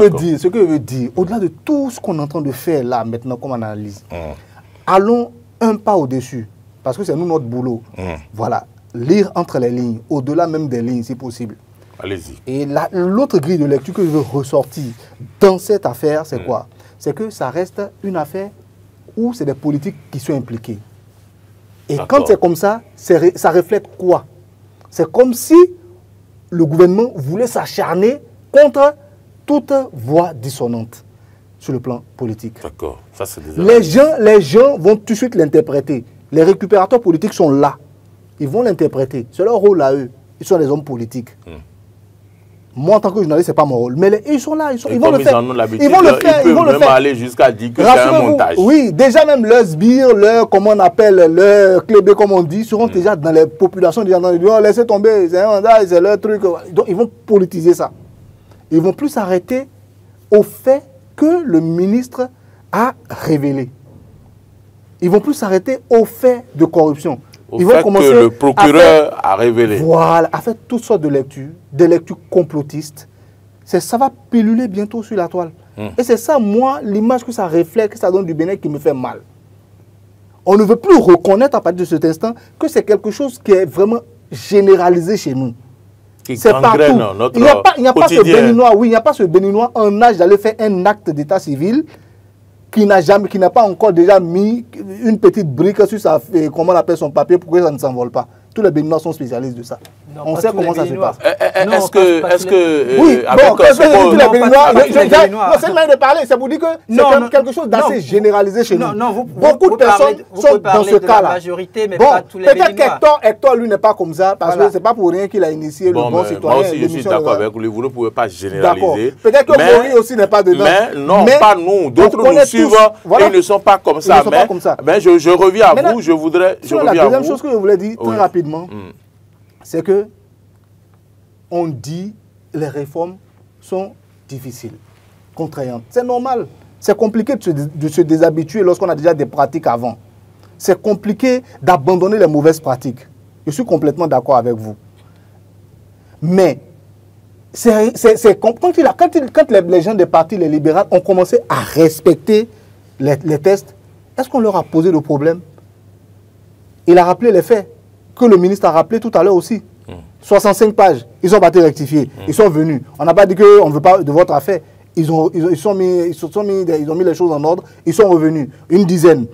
Speaker 2: je veux dire, au-delà de tout ce qu'on est en train de faire là, maintenant, comme analyse, allons un pas au-dessus. Parce que c'est nous notre boulot. Voilà. Lire entre les lignes, au-delà même des lignes, si possible.
Speaker 1: Allez-y.
Speaker 2: Et l'autre grille de lecture que je veux ressortir dans cette affaire, c'est quoi? C'est que ça reste une affaire où c'est des politiques qui sont impliqués. Et quand c'est comme ça, ça reflète quoi? C'est comme si le gouvernement voulait s'acharner contre toute voix dissonante sur le plan politique.
Speaker 1: D'accord. Ça, c'est
Speaker 2: les gens vont tout de suite l'interpréter. Les récupérateurs politiques sont là. Ils vont l'interpréter. C'est leur rôle à eux. Ils sont des hommes politiques. Moi, en tant que journaliste, ce n'est pas mon rôle. Mais ils sont là, ils vont le faire. Ils vont le faire. Ils peuvent
Speaker 1: même aller jusqu'à dire que c'est un montage.
Speaker 2: Oui, déjà même leurs sbires, comment on appelle, leurs clébés, comme on dit, seront déjà dans les populations, déjà dans les oh, laissez tomber, c'est leur truc. Donc, ils vont politiser ça. Ils vont plus s'arrêter au fait que le ministre a révélé. Ils vont plus s'arrêter au fait de corruption.
Speaker 1: Ils vont commencer que le procureur a révélé.
Speaker 2: Voilà, à faire toutes sortes de lectures, des lectures complotistes. Ça va piluler bientôt sur la toile. Et c'est ça, moi, l'image que ça reflète, que ça donne du Bénin qui me fait mal. On ne veut plus reconnaître à partir de cet instant que c'est quelque chose qui est vraiment généralisé chez nous. C'est partout. Il n'y a pas ce Béninois, oui, il n'y a pas ce Béninois en âge d'aller faire un acte d'état civil qui n'a pas encore déjà mis une petite brique sur sa, comment on appelle son papier pour que ça ne s'envole pas. Tous les Béninois sont spécialistes de ça. Non, on sait comment ça se passe.
Speaker 1: Est-ce que...
Speaker 2: Oui, bon, quand je dis tous les Béninois, c'est une manière de parler, c'est pour dire que c'est quelque chose d'assez généralisé chez nous. Beaucoup de personnes sont dans ce cas-là. Peut-être qu'Hector, lui, n'est pas comme ça, parce que c'est pas pour rien qu'il a initié le bon citoyen.
Speaker 1: Moi aussi, je suis d'accord avec vous, vous ne pouvez pas généraliser.
Speaker 2: Peut-être que Maurice aussi n'est pas dedans.
Speaker 1: Mais non, pas nous. D'autres nous suivent et ils ne sont pas comme ça. Mais je reviens à vous, je voudrais...
Speaker 2: La deuxième chose que je voulais dire très rapidement, c'est que on dit les réformes sont difficiles, contraignantes. C'est normal. C'est compliqué de se déshabituer lorsqu'on a déjà des pratiques avant. C'est compliqué d'abandonner les mauvaises pratiques. Je suis complètement d'accord avec vous. Mais quand les gens des partis, les libéraux, ont commencé à respecter les tests, est-ce qu'on leur a posé le problème? Il a rappelé les faits que le ministre a rappelé tout à l'heure aussi. 65 pages, ils ont battu rectifier. Ils sont venus. On n'a pas dit qu'on ne veut pas de votre affaire. Ils ont mis les choses en ordre. Ils sont revenus. Une dizaine.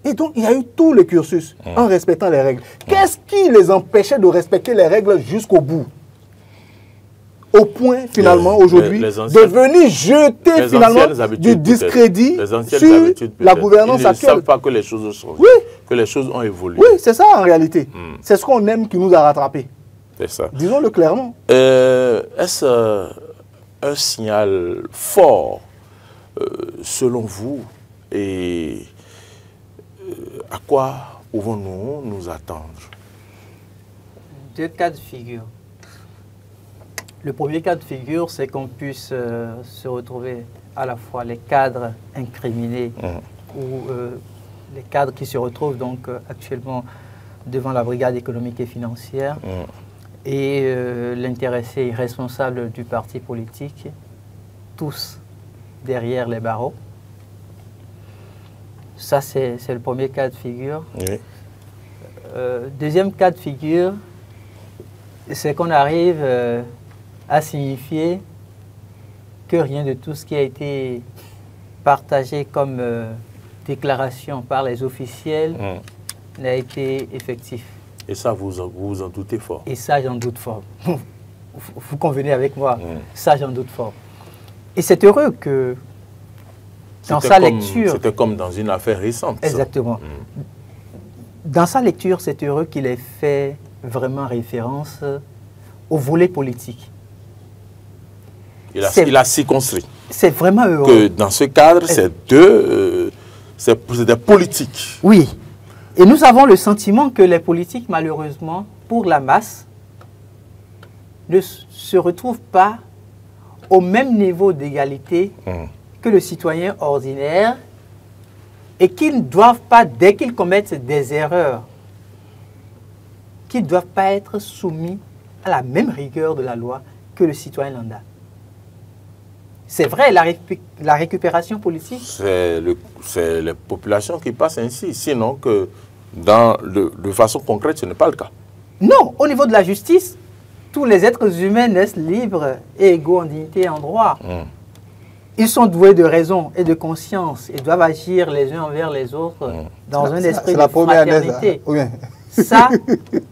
Speaker 2: Et donc, il y a eu tout le cursus en respectant les règles. Qu'est-ce qui les empêchait de respecter les règles jusqu'au bout? Au point, finalement, aujourd'hui, de venir jeter, finalement, du discrédit sur la gouvernance actuelle.
Speaker 1: Ils ne savent pas que les choses ont changé, que les choses ont évolué.
Speaker 2: Oui, c'est ça, en réalité. C'est ce qu'on aime qui nous a rattrapés.
Speaker 1: C'est ça.
Speaker 2: Disons-le clairement.
Speaker 1: Est-ce un signal fort, selon vous, et à quoi pouvons-nous nous attendre?
Speaker 3: Deux cas de figure. Le premier cas de figure, c'est qu'on puisse se retrouver à la fois les cadres incriminés ou les cadres qui se retrouvent donc actuellement devant la brigade économique et financière et l'intéressé irresponsable du parti politique, tous derrière les barreaux. Ça, c'est le premier cas de figure.
Speaker 1: Oui.
Speaker 3: Deuxième cas de figure, c'est qu'on arrive à signifier que rien de tout ce qui a été partagé comme déclaration par les officiels n'a été effectif.
Speaker 1: Et ça, vous en doutez fort.
Speaker 3: Et ça, j'en doute fort. Vous convenez avec moi, ça, j'en doute fort. Et c'est heureux que dans sa lecture...
Speaker 1: C'était comme dans une affaire récente.
Speaker 3: Exactement. Dans sa lecture, c'est heureux qu'il ait fait vraiment référence au volet politique.
Speaker 1: Il a circonscrit.
Speaker 3: C'est vraiment heureux.
Speaker 1: Que dans ce cadre, c'est des politiques.
Speaker 3: Oui. Et nous avons le sentiment que les politiques, malheureusement, pour la masse, ne se retrouvent pas au même niveau d'égalité que le citoyen ordinaire et qu'ils ne doivent pas, dès qu'ils commettent des erreurs, qu'ils ne doivent pas être soumis à la même rigueur de la loi que le citoyen lambda. C'est vrai, la récupération politique.
Speaker 1: C'est les populations qui passent ainsi, sinon que de façon concrète, ce n'est pas le cas.
Speaker 3: Non, au niveau de la justice, tous les êtres humains naissent libres et égaux en dignité et en droit. Ils sont doués de raison et de conscience et doivent agir les uns envers les autres dans un esprit de fraternité. Ça,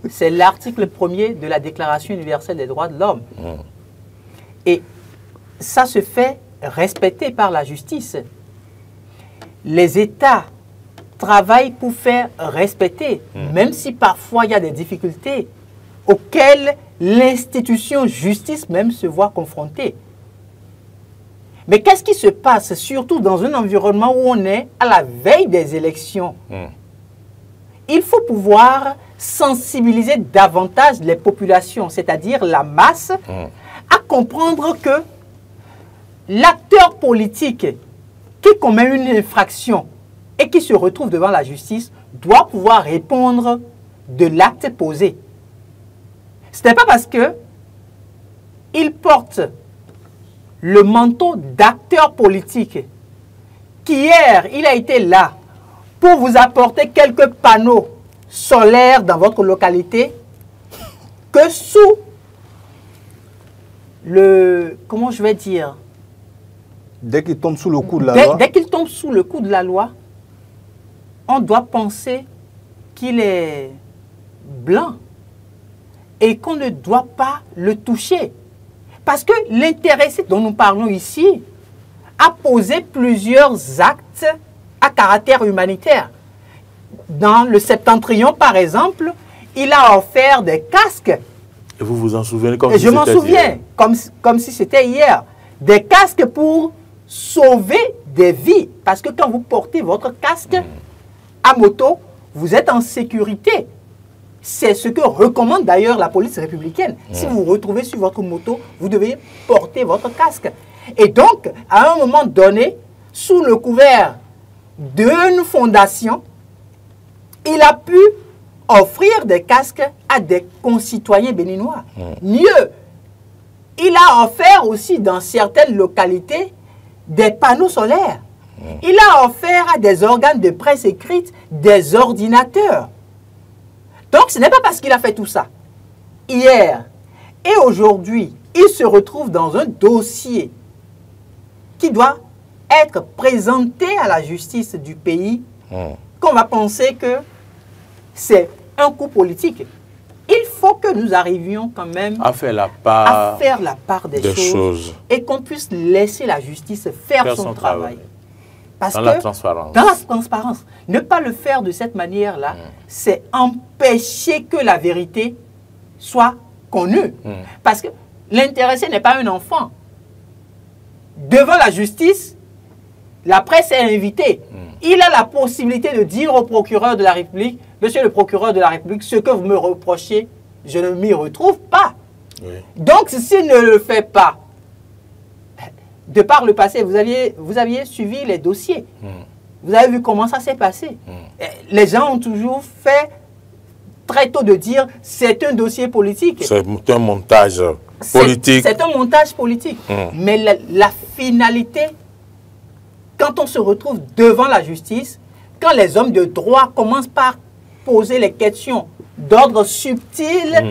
Speaker 3: c'est l'article 1er de la Déclaration universelle des droits de l'homme. Et ça se fait respecter par la justice. Les États travaillent pour faire respecter, même si parfois il y a des difficultés auxquelles l'institution justice même se voit confrontée. Mais qu'est-ce qui se passe, surtout dans un environnement où on est à la veille des élections? Il faut pouvoir sensibiliser davantage les populations, c'est-à-dire la masse, à comprendre que l'acteur politique qui commet une infraction et qui se retrouve devant la justice doit pouvoir répondre de l'acte posé. Ce n'est pas parce qu'il porte le manteau d'acteur politique qu'hier, il a été là pour vous apporter quelques panneaux solaires dans votre localité que sous le... Comment je vais dire?
Speaker 2: Dès qu'il tombe sous le coup de la loi.
Speaker 3: Dès qu'il tombe sous le coup de la loi, on doit penser qu'il est blanc et qu'on ne doit pas le toucher. Parce que l'intéressé dont nous parlons ici a posé plusieurs actes à caractère humanitaire. Dans le Septentrion, par exemple, il a offert des casques.
Speaker 1: Et vous vous en souvenez comme si
Speaker 3: je m'en souviens, comme si c'était hier. Des casques pour sauver des vies. Parce que quand vous portez votre casque à moto, vous êtes en sécurité. C'est ce que recommande d'ailleurs la police républicaine. Si vous vous retrouvez sur votre moto, vous devez porter votre casque. Et donc, à un moment donné, sous le couvert d'une fondation, il a pu offrir des casques à des concitoyens béninois. Mieux, il a offert aussi dans certaines localités des panneaux solaires. Il a offert à des organes de presse écrite des ordinateurs. Donc, ce n'est pas parce qu'il a fait tout ça. Hier et aujourd'hui, il se retrouve dans un dossier qui doit être présenté à la justice du pays qu'on va penser que c'est un coup politique. Il faut que nous arrivions quand même
Speaker 1: à faire la part
Speaker 3: des choses et qu'on puisse laisser la justice faire son travail. Parce
Speaker 1: dans
Speaker 3: que,
Speaker 1: la transparence.
Speaker 3: Dans la transparence. Ne pas le faire de cette manière-là, c'est empêcher que la vérité soit connue. Parce que l'intéressé n'est pas un enfant. Devant la justice, la presse est invitée. Il a la possibilité de dire au procureur de la République, monsieur le procureur de la République, ce que vous me reprochez, je ne m'y retrouve pas. Donc, s'il ne le fait pas, de par le passé, vous aviez suivi les dossiers. Vous avez vu comment ça s'est passé. Les gens ont toujours fait très tôt de dire c'est un dossier politique.
Speaker 1: C'est un montage politique.
Speaker 3: C'est un montage politique. Mais la finalité, quand on se retrouve devant la justice, quand les hommes de droit commencent par poser les questions d'ordre subtil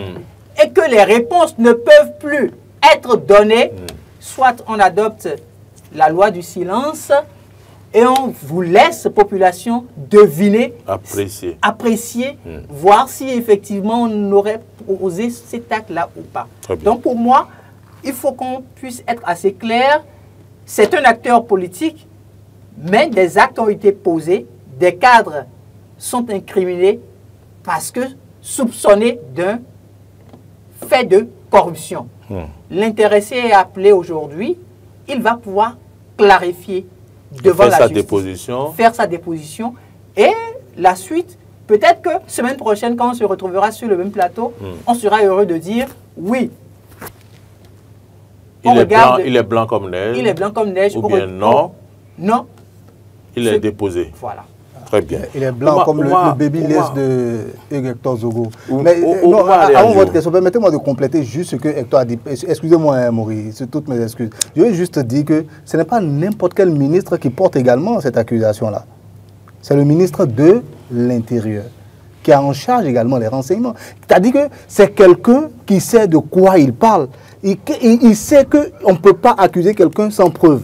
Speaker 3: et que les réponses ne peuvent plus être données, soit on adopte la loi du silence et on vous laisse, population, deviner, apprécier, voir si effectivement on aurait posé cet acte-là ou pas. Donc pour moi, il faut qu'on puisse être assez clair. C'est un acteur politique, mais des actes ont été posés, des cadres sont incriminés parce que soupçonnés d'un fait de corruption. L'intéressé est appelé aujourd'hui, il va pouvoir clarifier devant la justice, faire sa déposition et la suite, peut-être que semaine prochaine, quand on se retrouvera sur le même plateau, on sera heureux de dire oui.
Speaker 1: Il est blanc comme neige.
Speaker 3: Il est blanc comme neige.
Speaker 1: Ou bien non.
Speaker 3: Non.
Speaker 1: Il est déposé.
Speaker 3: Voilà.
Speaker 1: Très bien.
Speaker 2: Il est blanc comme le baby laisse de Hector Zogo. Mais avant votre question, permettez-moi de compléter juste ce que Hector a dit. Excusez-moi, Maurice, c'est toutes mes excuses. Je veux juste dire que ce n'est pas n'importe quel ministre qui porte également cette accusation-là. C'est le ministre de l'Intérieur qui a en charge également les renseignements. C'est-à-dire que c'est quelqu'un qui sait de quoi il parle. Il sait qu'on ne peut pas accuser quelqu'un sans preuve.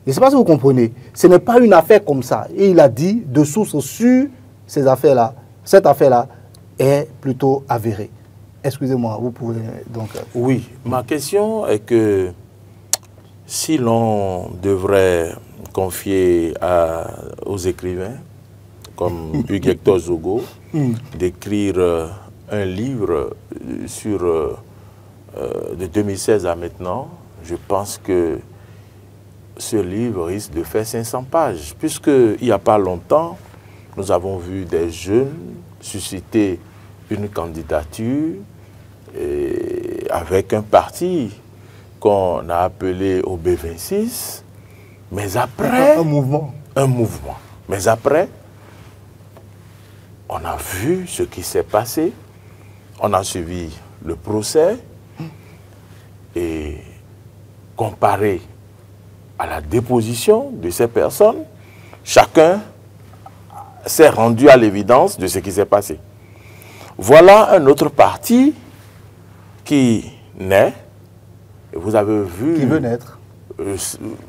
Speaker 2: Je ne sais pas si vous comprenez. Ce n'est pas une affaire comme ça. Et il a dit de source sur ces affaires-là. Cette affaire-là est plutôt avérée. Excusez-moi, vous pouvez donc...
Speaker 1: Oui, ma question est que si l'on devrait confier aux écrivains, comme Hugues Hector Zogo, d'écrire un livre sur, de 2016 à maintenant, je pense que ce livre risque de faire 500 pages, puisqu'il n'y a pas longtemps, nous avons vu des jeunes susciter une candidature avec un parti qu'on a appelé OB26, mais après...
Speaker 2: Un mouvement.
Speaker 1: Un mouvement. Mais après, on a vu ce qui s'est passé, on a suivi le procès et comparé à la déposition de ces personnes, chacun s'est rendu à l'évidence de ce qui s'est passé. Voilà un autre parti qui naît. Et vous avez vu...
Speaker 2: Qui veut naître.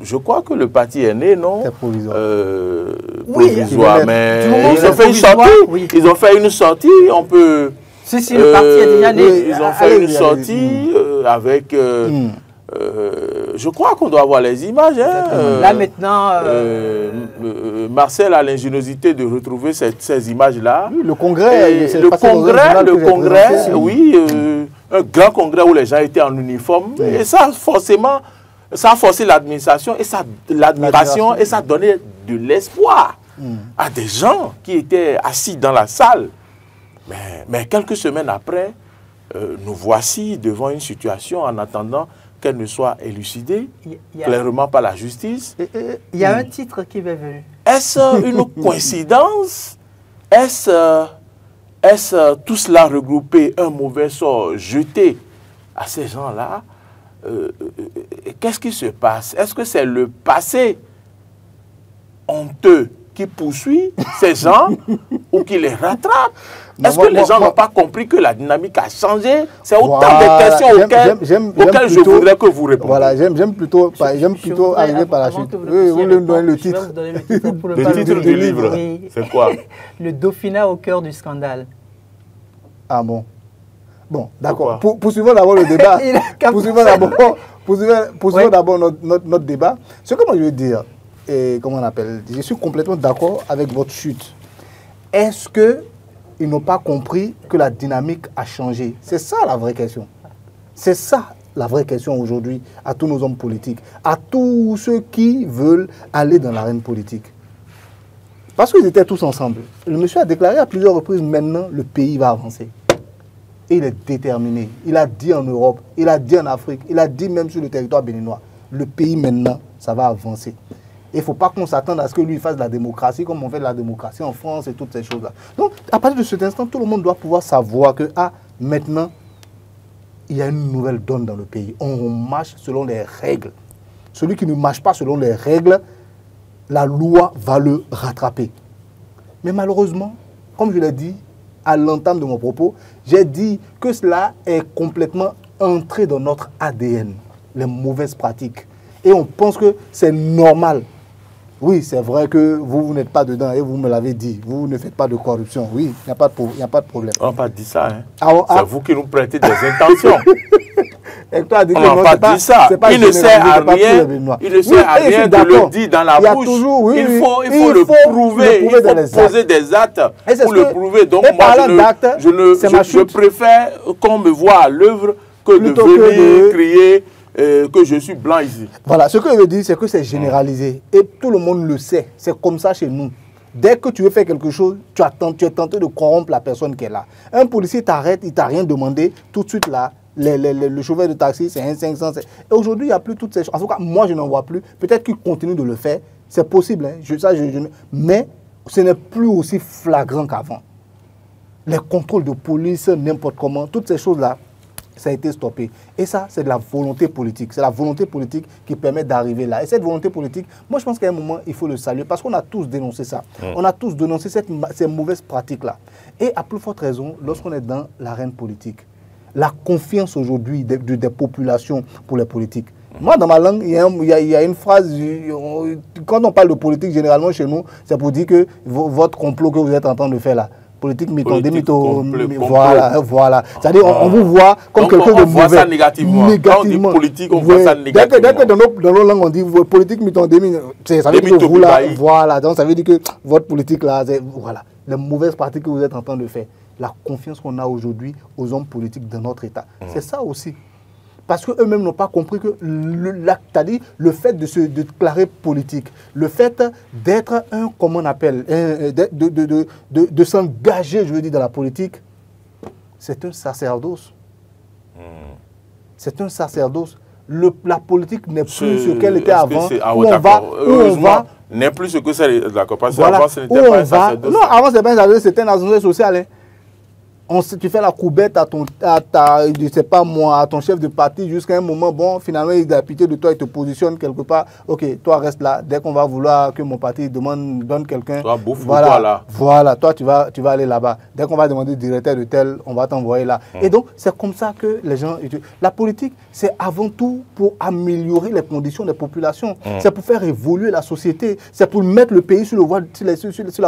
Speaker 1: Je crois que le parti est né, non?
Speaker 2: C'est provisoire.
Speaker 1: Provisoire, mais ils ont fait une sortie. Oui. Ils ont fait une sortie, on peut...
Speaker 3: Si, le parti est déjà né.
Speaker 1: Ils ont fait une sortie avec... je crois qu'on doit avoir les images.
Speaker 3: Là maintenant...
Speaker 1: Marcel a l'ingéniosité de retrouver ces images-là.
Speaker 2: Oui, le congrès.
Speaker 1: Le congrès, oui. Un grand congrès où les gens étaient en uniforme. Oui. Et ça, forcément, ça a forcé l'administration et l'admiration et ça a donné de l'espoir à des gens qui étaient assis dans la salle. Mais quelques semaines après, nous voici devant une situation en attendant qu'elle ne soit élucidée clairement par la justice.
Speaker 3: Il y a un titre qui m'est venu.
Speaker 1: Est-ce une coïncidence? Est-ce tout cela regroupé, un mauvais sort jeté à ces gens-là? Qu'est-ce qui se passe? Est-ce que c'est le passé honteux qui poursuit ces gens ou qui les rattrape? Est-ce que les gens n'ont pas compris que la dynamique a changé? C'est autant de questions auxquelles je voudrais que vous répondiez.
Speaker 2: Voilà, j'aime plutôt arriver par la suite. Oui, vous voulez me donner le titre.
Speaker 1: Le titre du livre, c'est quoi?
Speaker 3: Le Dauphinat au cœur du scandale.
Speaker 2: Ah bon? Bon, d'accord. Poursuivons d'abord le débat. Poursuivons d'abord notre débat. Ce que moi je veux dire, comment on appelle, je suis complètement d'accord avec votre chute. Est-ce qu'ils n'ont pas compris que la dynamique a changé? C'est ça la vraie question. C'est ça la vraie question aujourd'hui à tous nos hommes politiques, à tous ceux qui veulent aller dans l'arène politique. Parce qu'ils étaient tous ensemble. Le monsieur a déclaré à plusieurs reprises, maintenant le pays va avancer. Et il est déterminé. Il a dit en Europe, il a dit en Afrique, il a dit même sur le territoire béninois. Le pays maintenant, ça va avancer. Il ne faut pas qu'on s'attende à ce que lui fasse de la démocratie comme on fait de la démocratie en France et toutes ces choses-là. Donc, à partir de cet instant, tout le monde doit pouvoir savoir que, maintenant, il y a une nouvelle donne dans le pays. On marche selon les règles. Celui qui ne marche pas selon les règles, la loi va le rattraper. Mais malheureusement, comme je l'ai dit à l'entame de mon propos, j'ai dit que cela est complètement entré dans notre ADN, les mauvaises pratiques. Et on pense que c'est normal. Oui, c'est vrai que vous n'êtes pas dedans et vous me l'avez dit. Vous ne faites pas de corruption. Oui, il n'y a pas de problème.
Speaker 1: On n'a pas dit ça. Hein.
Speaker 2: Ah,
Speaker 1: c'est vous qui nous prêtez des intentions.
Speaker 2: Et toi, dit
Speaker 1: on n'a pas dit ça. Il ne sert à rien. Il ne sert à rien de le dire dans la bouche.
Speaker 2: Toujours,
Speaker 1: il faut le prouver. Il faut poser des actes pour le prouver. Donc moi, je préfère qu'on me voie à l'œuvre que de venir crier que je suis blanc ici.
Speaker 2: Voilà, ce que je veux dire, c'est que c'est généralisé. Et tout le monde le sait. C'est comme ça chez nous. Dès que tu veux faire quelque chose, tu es tenté de corrompre la personne qui est là. Un policier t'arrête, il ne t'a rien demandé. Tout de suite là, le chauffeur de taxi, c'est un 500. Et aujourd'hui, il n'y a plus toutes ces choses. En tout cas, moi, je n'en vois plus. Peut-être qu'il continue de le faire. C'est possible. Hein. Mais ce n'est plus aussi flagrant qu'avant. Les contrôles de police, n'importe comment, toutes ces choses-là, ça a été stoppé. Et ça, c'est de la volonté politique. C'est la volonté politique qui permet d'arriver là. Et cette volonté politique, moi, je pense qu'à un moment, il faut le saluer parce qu'on a tous dénoncé ça. On a tous dénoncé ces mauvaises pratiques-là. Et à plus forte raison, lorsqu'on est dans l'arène politique, la confiance aujourd'hui des populations pour les politiques. Moi, dans ma langue, il y a une phrase, quand on parle de politique, généralement chez nous, c'est pour dire que votre complot que vous êtes en train de faire là, politique mytho, voilà. C'est-à-dire, on vous voit comme quelqu'un de mauvais. On voit ça négativement.
Speaker 1: Quand on dit politique, on voit ça négativement.
Speaker 2: Dès que dans nos langues, on dit politique mytho, ça veut dire que vous là, voilà. Donc, ça veut dire que votre politique là, voilà. Les mauvaises pratiques que vous êtes en train de faire. La confiance qu'on a aujourd'hui aux hommes politiques de notre État. C'est ça aussi. Parce qu'eux-mêmes n'ont pas compris que le fait de se déclarer politique, le fait d'être comment on appelle, de s'engager, je veux dire, dans la politique, c'est un sacerdoce. C'est un sacerdoce. La politique n'est plus ce qu'elle était avant.
Speaker 1: N'est plus ce que c'est, d'accord. Parce que
Speaker 2: voilà,
Speaker 1: avant, ce n'était pas un sacerdoce.
Speaker 2: Non, avant, ce n'était pas un sacerdoce, c'était une assemblée sociale. Hein. Tu fais la coubette je sais pas moi, à ton chef de parti jusqu'à un moment, bon, finalement, il a pitié de toi, il te positionne quelque part. Ok, toi, reste là. Dès qu'on va vouloir que mon parti donne quelqu'un.
Speaker 1: Toi, bouffe,
Speaker 2: voilà,
Speaker 1: toi là.
Speaker 2: Voilà, toi, tu vas aller là-bas. Dès qu'on va demander directeur de tel, on va t'envoyer là. Et donc, c'est comme ça que les gens. La politique, c'est avant tout pour améliorer les conditions des populations. C'est pour faire évoluer la société. C'est pour mettre le pays sur la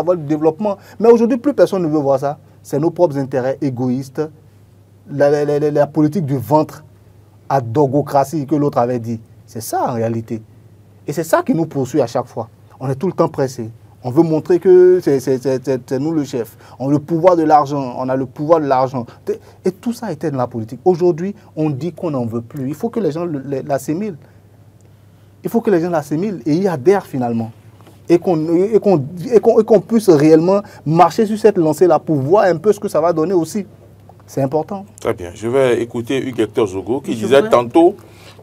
Speaker 2: voie du développement. Mais aujourd'hui, plus personne ne veut voir ça. C'est nos propres intérêts égoïstes, la politique du ventre à dogocratie que l'autre avait dit. C'est ça en réalité. Et c'est ça qui nous poursuit à chaque fois. On est tout le temps pressé. On veut montrer que c'est nous le chef. On a le pouvoir de l'argent. On a le pouvoir de l'argent. Et tout ça était dans la politique. Aujourd'hui, on dit qu'on n'en veut plus. Il faut que les gens l'assimilent. Il faut que les gens l'assimilent et y adhèrent finalement. Et qu'on puisse réellement marcher sur cette lancée-là pour voir un peu ce que ça va donner aussi. C'est important.
Speaker 1: Très bien. Je vais écouter Hugues Hector Zogo qui disait tantôt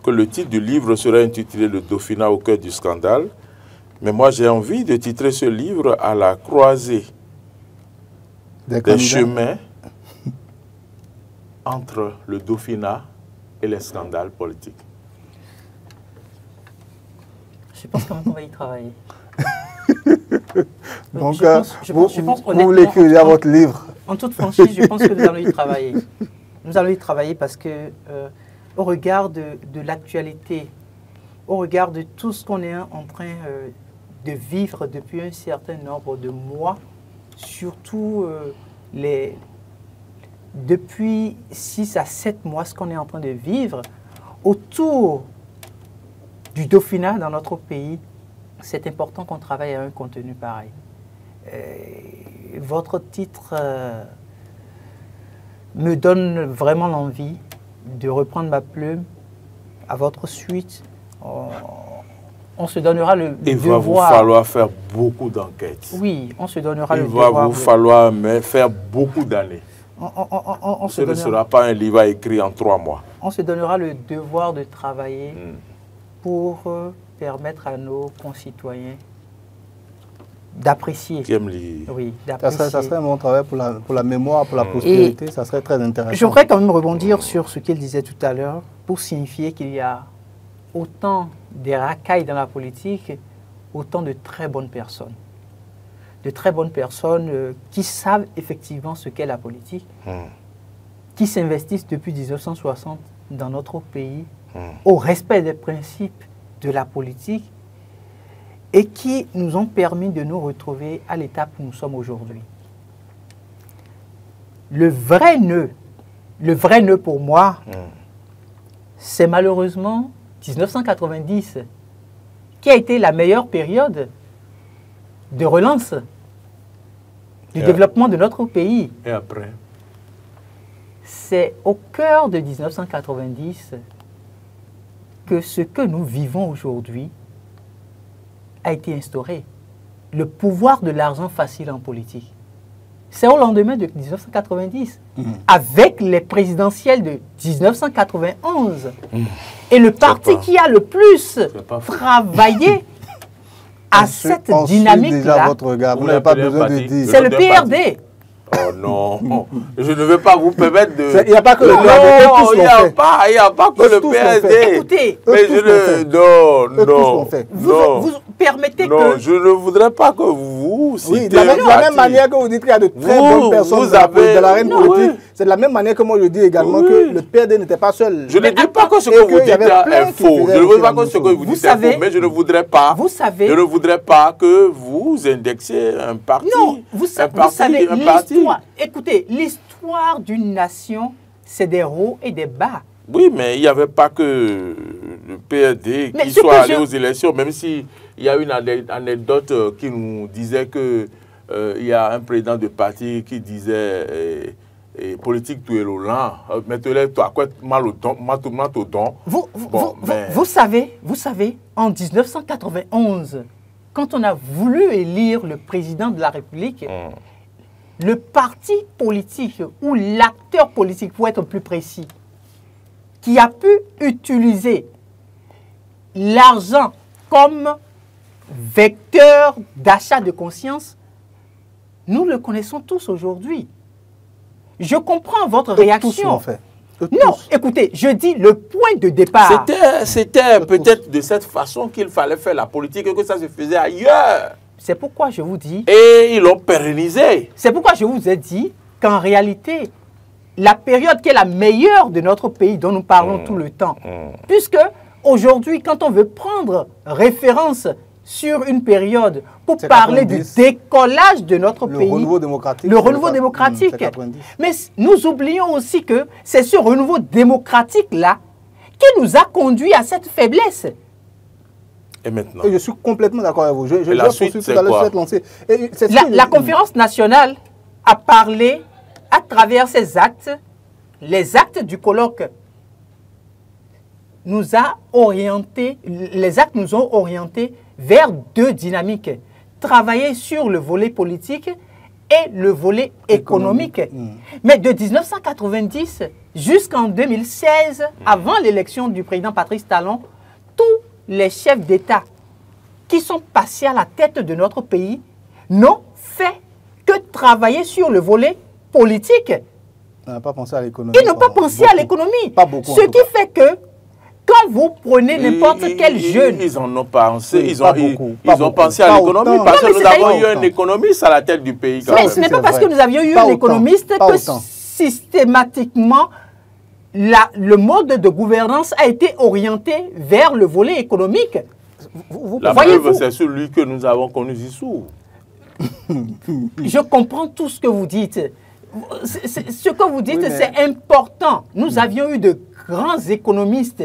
Speaker 1: que le titre du livre serait intitulé « Le Dauphinat au cœur du scandale ». Mais moi, j'ai envie de titrer ce livre « À la croisée des chemins entre le Dauphinat et les scandales politiques ».
Speaker 3: Je pense qu'on va y travailler.
Speaker 2: Donc, vous l'écrivez à votre livre.
Speaker 3: En toute franchise, je pense que nous allons y travailler. Nous allons y travailler parce que, au regard de l'actualité, au regard de tout ce qu'on est en train de vivre depuis un certain nombre de mois, surtout depuis 6 à 7 mois, ce qu'on est en train de vivre, autour du Dauphinat dans notre pays, c'est important qu'on travaille à un contenu pareil. Votre titre me donne vraiment l'envie de reprendre ma plume à votre suite. On se donnera le devoir...
Speaker 1: Il va vous falloir faire beaucoup d'enquêtes.
Speaker 3: Oui, on se donnera le
Speaker 1: devoir... Il va vous falloir faire beaucoup d'années. Ce ne sera pas un livre écrit en 3 mois.
Speaker 3: On se donnera le devoir de travailler pour permettre à nos concitoyens d'apprécier.
Speaker 1: Oui,
Speaker 2: ça serait un bon travail pour la mémoire, pour la postérité, ça serait très intéressant.
Speaker 3: J'aimerais quand même rebondir sur ce qu'il disait tout à l'heure pour signifier qu'il y a autant des racailles dans la politique, autant de très bonnes personnes. de très bonnes personnes qui savent effectivement ce qu'est la politique, qui s'investissent depuis 1960 dans notre pays, au respect des principes de la politique, et qui nous ont permis de nous retrouver à l'étape où nous sommes aujourd'hui. Le vrai nœud pour moi, c'est malheureusement 1990, qui a été la meilleure période de relance du développement de notre pays.
Speaker 1: Et après?
Speaker 3: C'est au cœur de 1990 que ce que nous vivons aujourd'hui a été instauré. Le pouvoir de l'argent facile en politique. C'est au lendemain de 1990, avec les présidentielles de 1991. Et le parti qui a le plus travaillé à cette dynamique-là,
Speaker 2: vous n'avez pas besoin de dire.
Speaker 3: c'est le PRD.
Speaker 1: Oh non, je ne vais pas vous permettre de...
Speaker 2: Il n'y a pas que le PRD,
Speaker 1: non, il n'y a pas que le PRD.
Speaker 3: Écoutez,
Speaker 1: mais
Speaker 3: vous permettez
Speaker 1: non,
Speaker 3: que...
Speaker 1: je ne voudrais pas que vous citez...
Speaker 2: Oui, de la même manière que vous dites qu'il y a de très bonnes personnes de l'arène politique, c'est de la même manière que moi je dis également que le PRD n'était pas seul.
Speaker 1: Je ne dis pas que ce que vous dites est faux. Je ne veux pas que ce que vous dites est faux, mais je ne voudrais pas...
Speaker 3: Vous savez...
Speaker 1: Je ne voudrais pas que vous indexiez un parti.
Speaker 3: Non, vous savez, l'histoire... Écoutez, l'histoire d'une nation, c'est des hauts et des bas.
Speaker 1: Oui, mais il n'y avait pas que le PRD qui soit allé aux élections, même s'il y a une anecdote qui nous disait que il y a un président de parti qui disait politique tu es Roland, mettez-le toi quoi mal au don.
Speaker 3: Vous savez, en 1991, quand on a voulu élire le président de la République, le parti politique ou l'acteur politique, pour être plus précis, qui a pu utiliser l'argent comme vecteur d'achat de conscience, nous le connaissons tous aujourd'hui. Je comprends votre réaction.
Speaker 2: Tous l'ont fait.
Speaker 3: Non, écoutez, je dis le point de départ.
Speaker 1: C'était peut-être de cette façon qu'il fallait faire la politique et que ça se faisait ailleurs.
Speaker 3: C'est pourquoi je vous dis...
Speaker 1: Et ils l'ont pérennisé.
Speaker 3: C'est pourquoi je vous ai dit qu'en réalité, la période qui est la meilleure de notre pays, dont nous parlons tout le temps, puisque aujourd'hui, quand on veut prendre référence sur une période pour parler du décollage de notre pays,
Speaker 2: le renouveau démocratique.
Speaker 3: Le renouveau démocratique. Mais nous oublions aussi que c'est ce renouveau démocratique-là qui nous a conduit à cette faiblesse.
Speaker 1: Et maintenant?
Speaker 2: Et je suis complètement d'accord avec vous. Je
Speaker 1: la suite, c'est quoi?
Speaker 3: La conférence nationale a parlé à travers ses actes, les actes du colloque nous a orientés, les actes nous ont orientés vers deux dynamiques. Travailler sur le volet politique et le volet économique. Mais de 1990 jusqu'en 2016, avant l'élection du président Patrice Talon, tous les chefs d'État qui sont passés à la tête de notre pays n'ont fait que travailler sur le volet politique.
Speaker 2: Ils n'ont pas pensé à l'économie.
Speaker 3: Ils n'ont pas pensé à l'économie.
Speaker 2: Pas beaucoup.
Speaker 3: Ce qui fait que quand vous prenez n'importe quel jeune...
Speaker 1: Ils en ont pensé.
Speaker 2: Oui,
Speaker 1: ils ont pensé à l'économie parce que nous avons eu un économiste à la tête du pays.
Speaker 3: Mais ce n'est pas parce que nous avions eu un économiste que systématiquement le mode de gouvernance a été orienté vers le volet économique.
Speaker 1: La preuve, c'est celui que nous avons connu ici.
Speaker 3: Je comprends tout ce que vous dites. Ce que vous dites, c'est important. Nous avions eu de grands économistes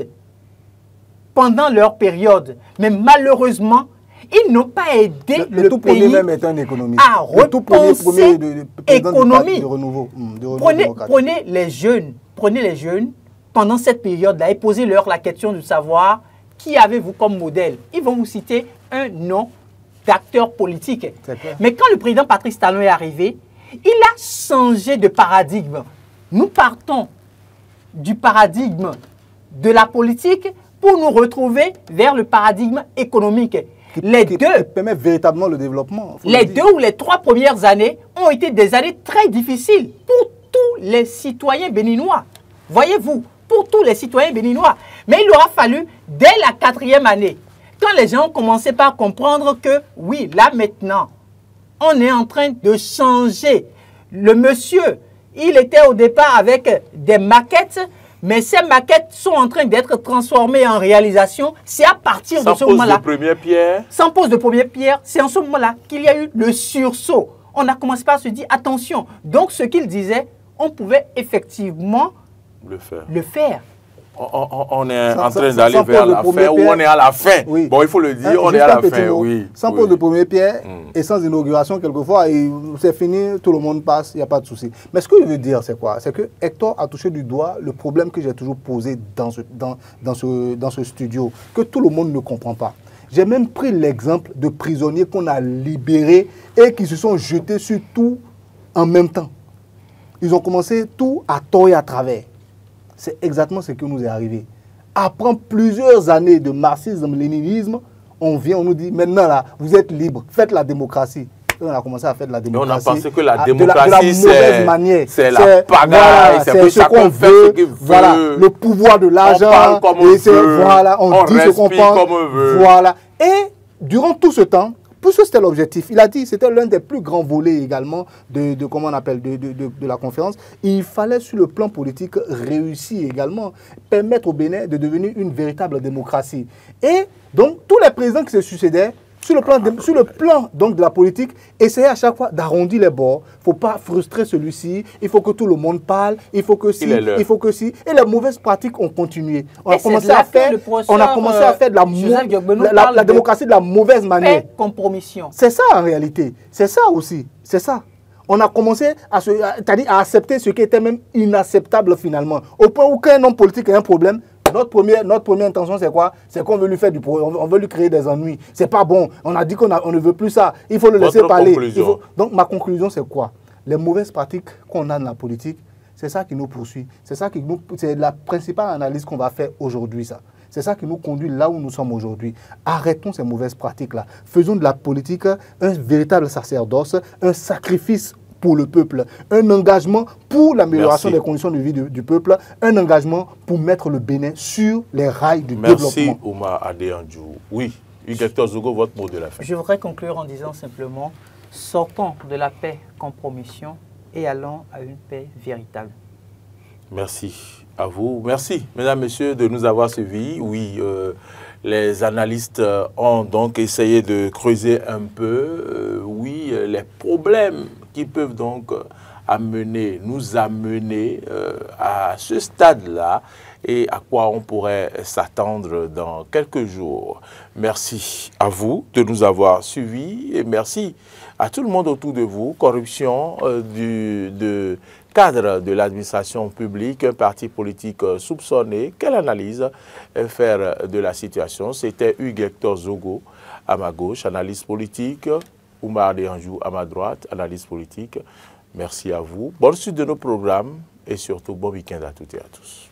Speaker 3: pendant leur période. Mais malheureusement, ils n'ont pas aidé
Speaker 2: le tout
Speaker 3: pays
Speaker 2: premier même est un économiste.
Speaker 3: à repenser l'économie. Prenez les jeunes pendant cette période-là et posez-leur la question de savoir qui avez-vous comme modèle. Ils vont vous citer un nom d'acteur politique. Mais quand le président Patrice Talon est arrivé, il a changé de paradigme. Nous partons du paradigme de la politique pour nous retrouver vers le paradigme économique.
Speaker 2: Qui permet véritablement le développement.
Speaker 3: Les 2 ou les 3 premières années ont été des années très difficiles pour tous les citoyens béninois. Voyez-vous, pour tous les citoyens béninois. Mais il aura fallu, dès la 4e année, quand les gens ont commencé par comprendre que, oui, là maintenant, on est en train de changer. Le monsieur, il était au départ avec des maquettes, mais ces maquettes sont en train d'être transformées en réalisation. C'est à partir de ce moment-là.
Speaker 1: Sans pose de première pierre.
Speaker 3: Sans pose de première pierre, c'est en ce moment-là qu'il y a eu le sursaut. On a commencé par se dire, attention. Donc, ce qu'il disait, on pouvait effectivement le faire.
Speaker 1: On est en train d'aller vers la fin, ou on est à la fin.
Speaker 2: Oui.
Speaker 1: Bon, il faut le dire, on est à la fin, oui.
Speaker 2: Sans pose de première pierre et sans inauguration, quelquefois, c'est fini, tout le monde passe, il n'y a pas de souci. Mais ce que je veux dire, c'est quoi? C'est que Hector a touché du doigt le problème que j'ai toujours posé dans ce studio, que tout le monde ne comprend pas. J'ai même pris l'exemple de prisonniers qu'on a libérés et qui se sont jetés sur tout en même temps. Ils ont commencé tout à tort et à travers. C'est exactement ce qui nous est arrivé. Après plusieurs années de marxisme-léninisme, on vient, on nous dit, maintenant là, vous êtes libres, faites la démocratie. Et on a commencé à faire de la démocratie.
Speaker 1: Mais on a pensé que la démocratie,
Speaker 2: c'est
Speaker 1: la pagaille, c'est
Speaker 2: ce qu'on veut, voilà, le pouvoir de l'argent,
Speaker 1: on parle comme on veut,
Speaker 2: voilà, on dit ce qu'on pense,
Speaker 1: comme on veut.
Speaker 2: Voilà. Et durant tout ce temps, puisque c'était l'objectif, il a dit, c'était l'un des plus grands volets également comment on appelle, de la conférence, il fallait sur le plan politique réussir également, permettre au Bénin de devenir une véritable démocratie. Et donc, tous les présidents qui se succédaient, sur le plan donc, de la politique, essayaient à chaque fois d'arrondir les bords. Il ne faut pas frustrer celui-ci, il faut que tout le monde parle, il faut que si, il faut que si. Et les mauvaises pratiques ont continué. On a commencé à faire de la démocratie de la mauvaise manière.
Speaker 3: Compromission.
Speaker 2: C'est ça en réalité. C'est ça aussi. C'est ça. On a commencé à accepter ce qui était même inacceptable finalement. Au point où qu'un homme politique a un problème, notre première intention, c'est quoi? C'est qu'on veut lui faire on veut lui créer des ennuis. C'est pas bon. On a dit qu'on ne veut plus ça. Il faut le laisser parler. Donc, ma conclusion, c'est quoi? Les mauvaises pratiques qu'on a dans la politique, c'est ça qui nous poursuit. C'est la principale analyse qu'on va faire aujourd'hui, ça. C'est ça qui nous conduit là où nous sommes aujourd'hui. Arrêtons ces mauvaises pratiques-là. Faisons de la politique un véritable sacerdoce, un sacrifice pour le peuple, un engagement pour l'amélioration des conditions de vie du peuple, un engagement pour mettre le Bénin sur les rails du développement.
Speaker 1: Merci Oumar Adéandjou. Oui, Hector Zogo, votre mot de la fin.
Speaker 3: Je voudrais conclure en disant simplement, sortons de la paix compromission et allons à une paix véritable.
Speaker 1: Merci à vous. Merci, mesdames, messieurs, de nous avoir suivis. Oui, les analystes ont donc essayé de creuser un peu, oui, les problèmes qui peuvent donc nous amener à ce stade-là et à quoi on pourrait s'attendre dans quelques jours. Merci à vous de nous avoir suivis et merci à tout le monde autour de vous. Corruption de cadre de l'administration publique, un parti politique soupçonné. Quelle analyse faire de la situation? C'était Hector Zogo à ma gauche, analyse politique. Oumar Adéandjou à ma droite, analyse politique. Merci à vous. Bonne suite de nos programmes et surtout bon week-end à toutes et à tous.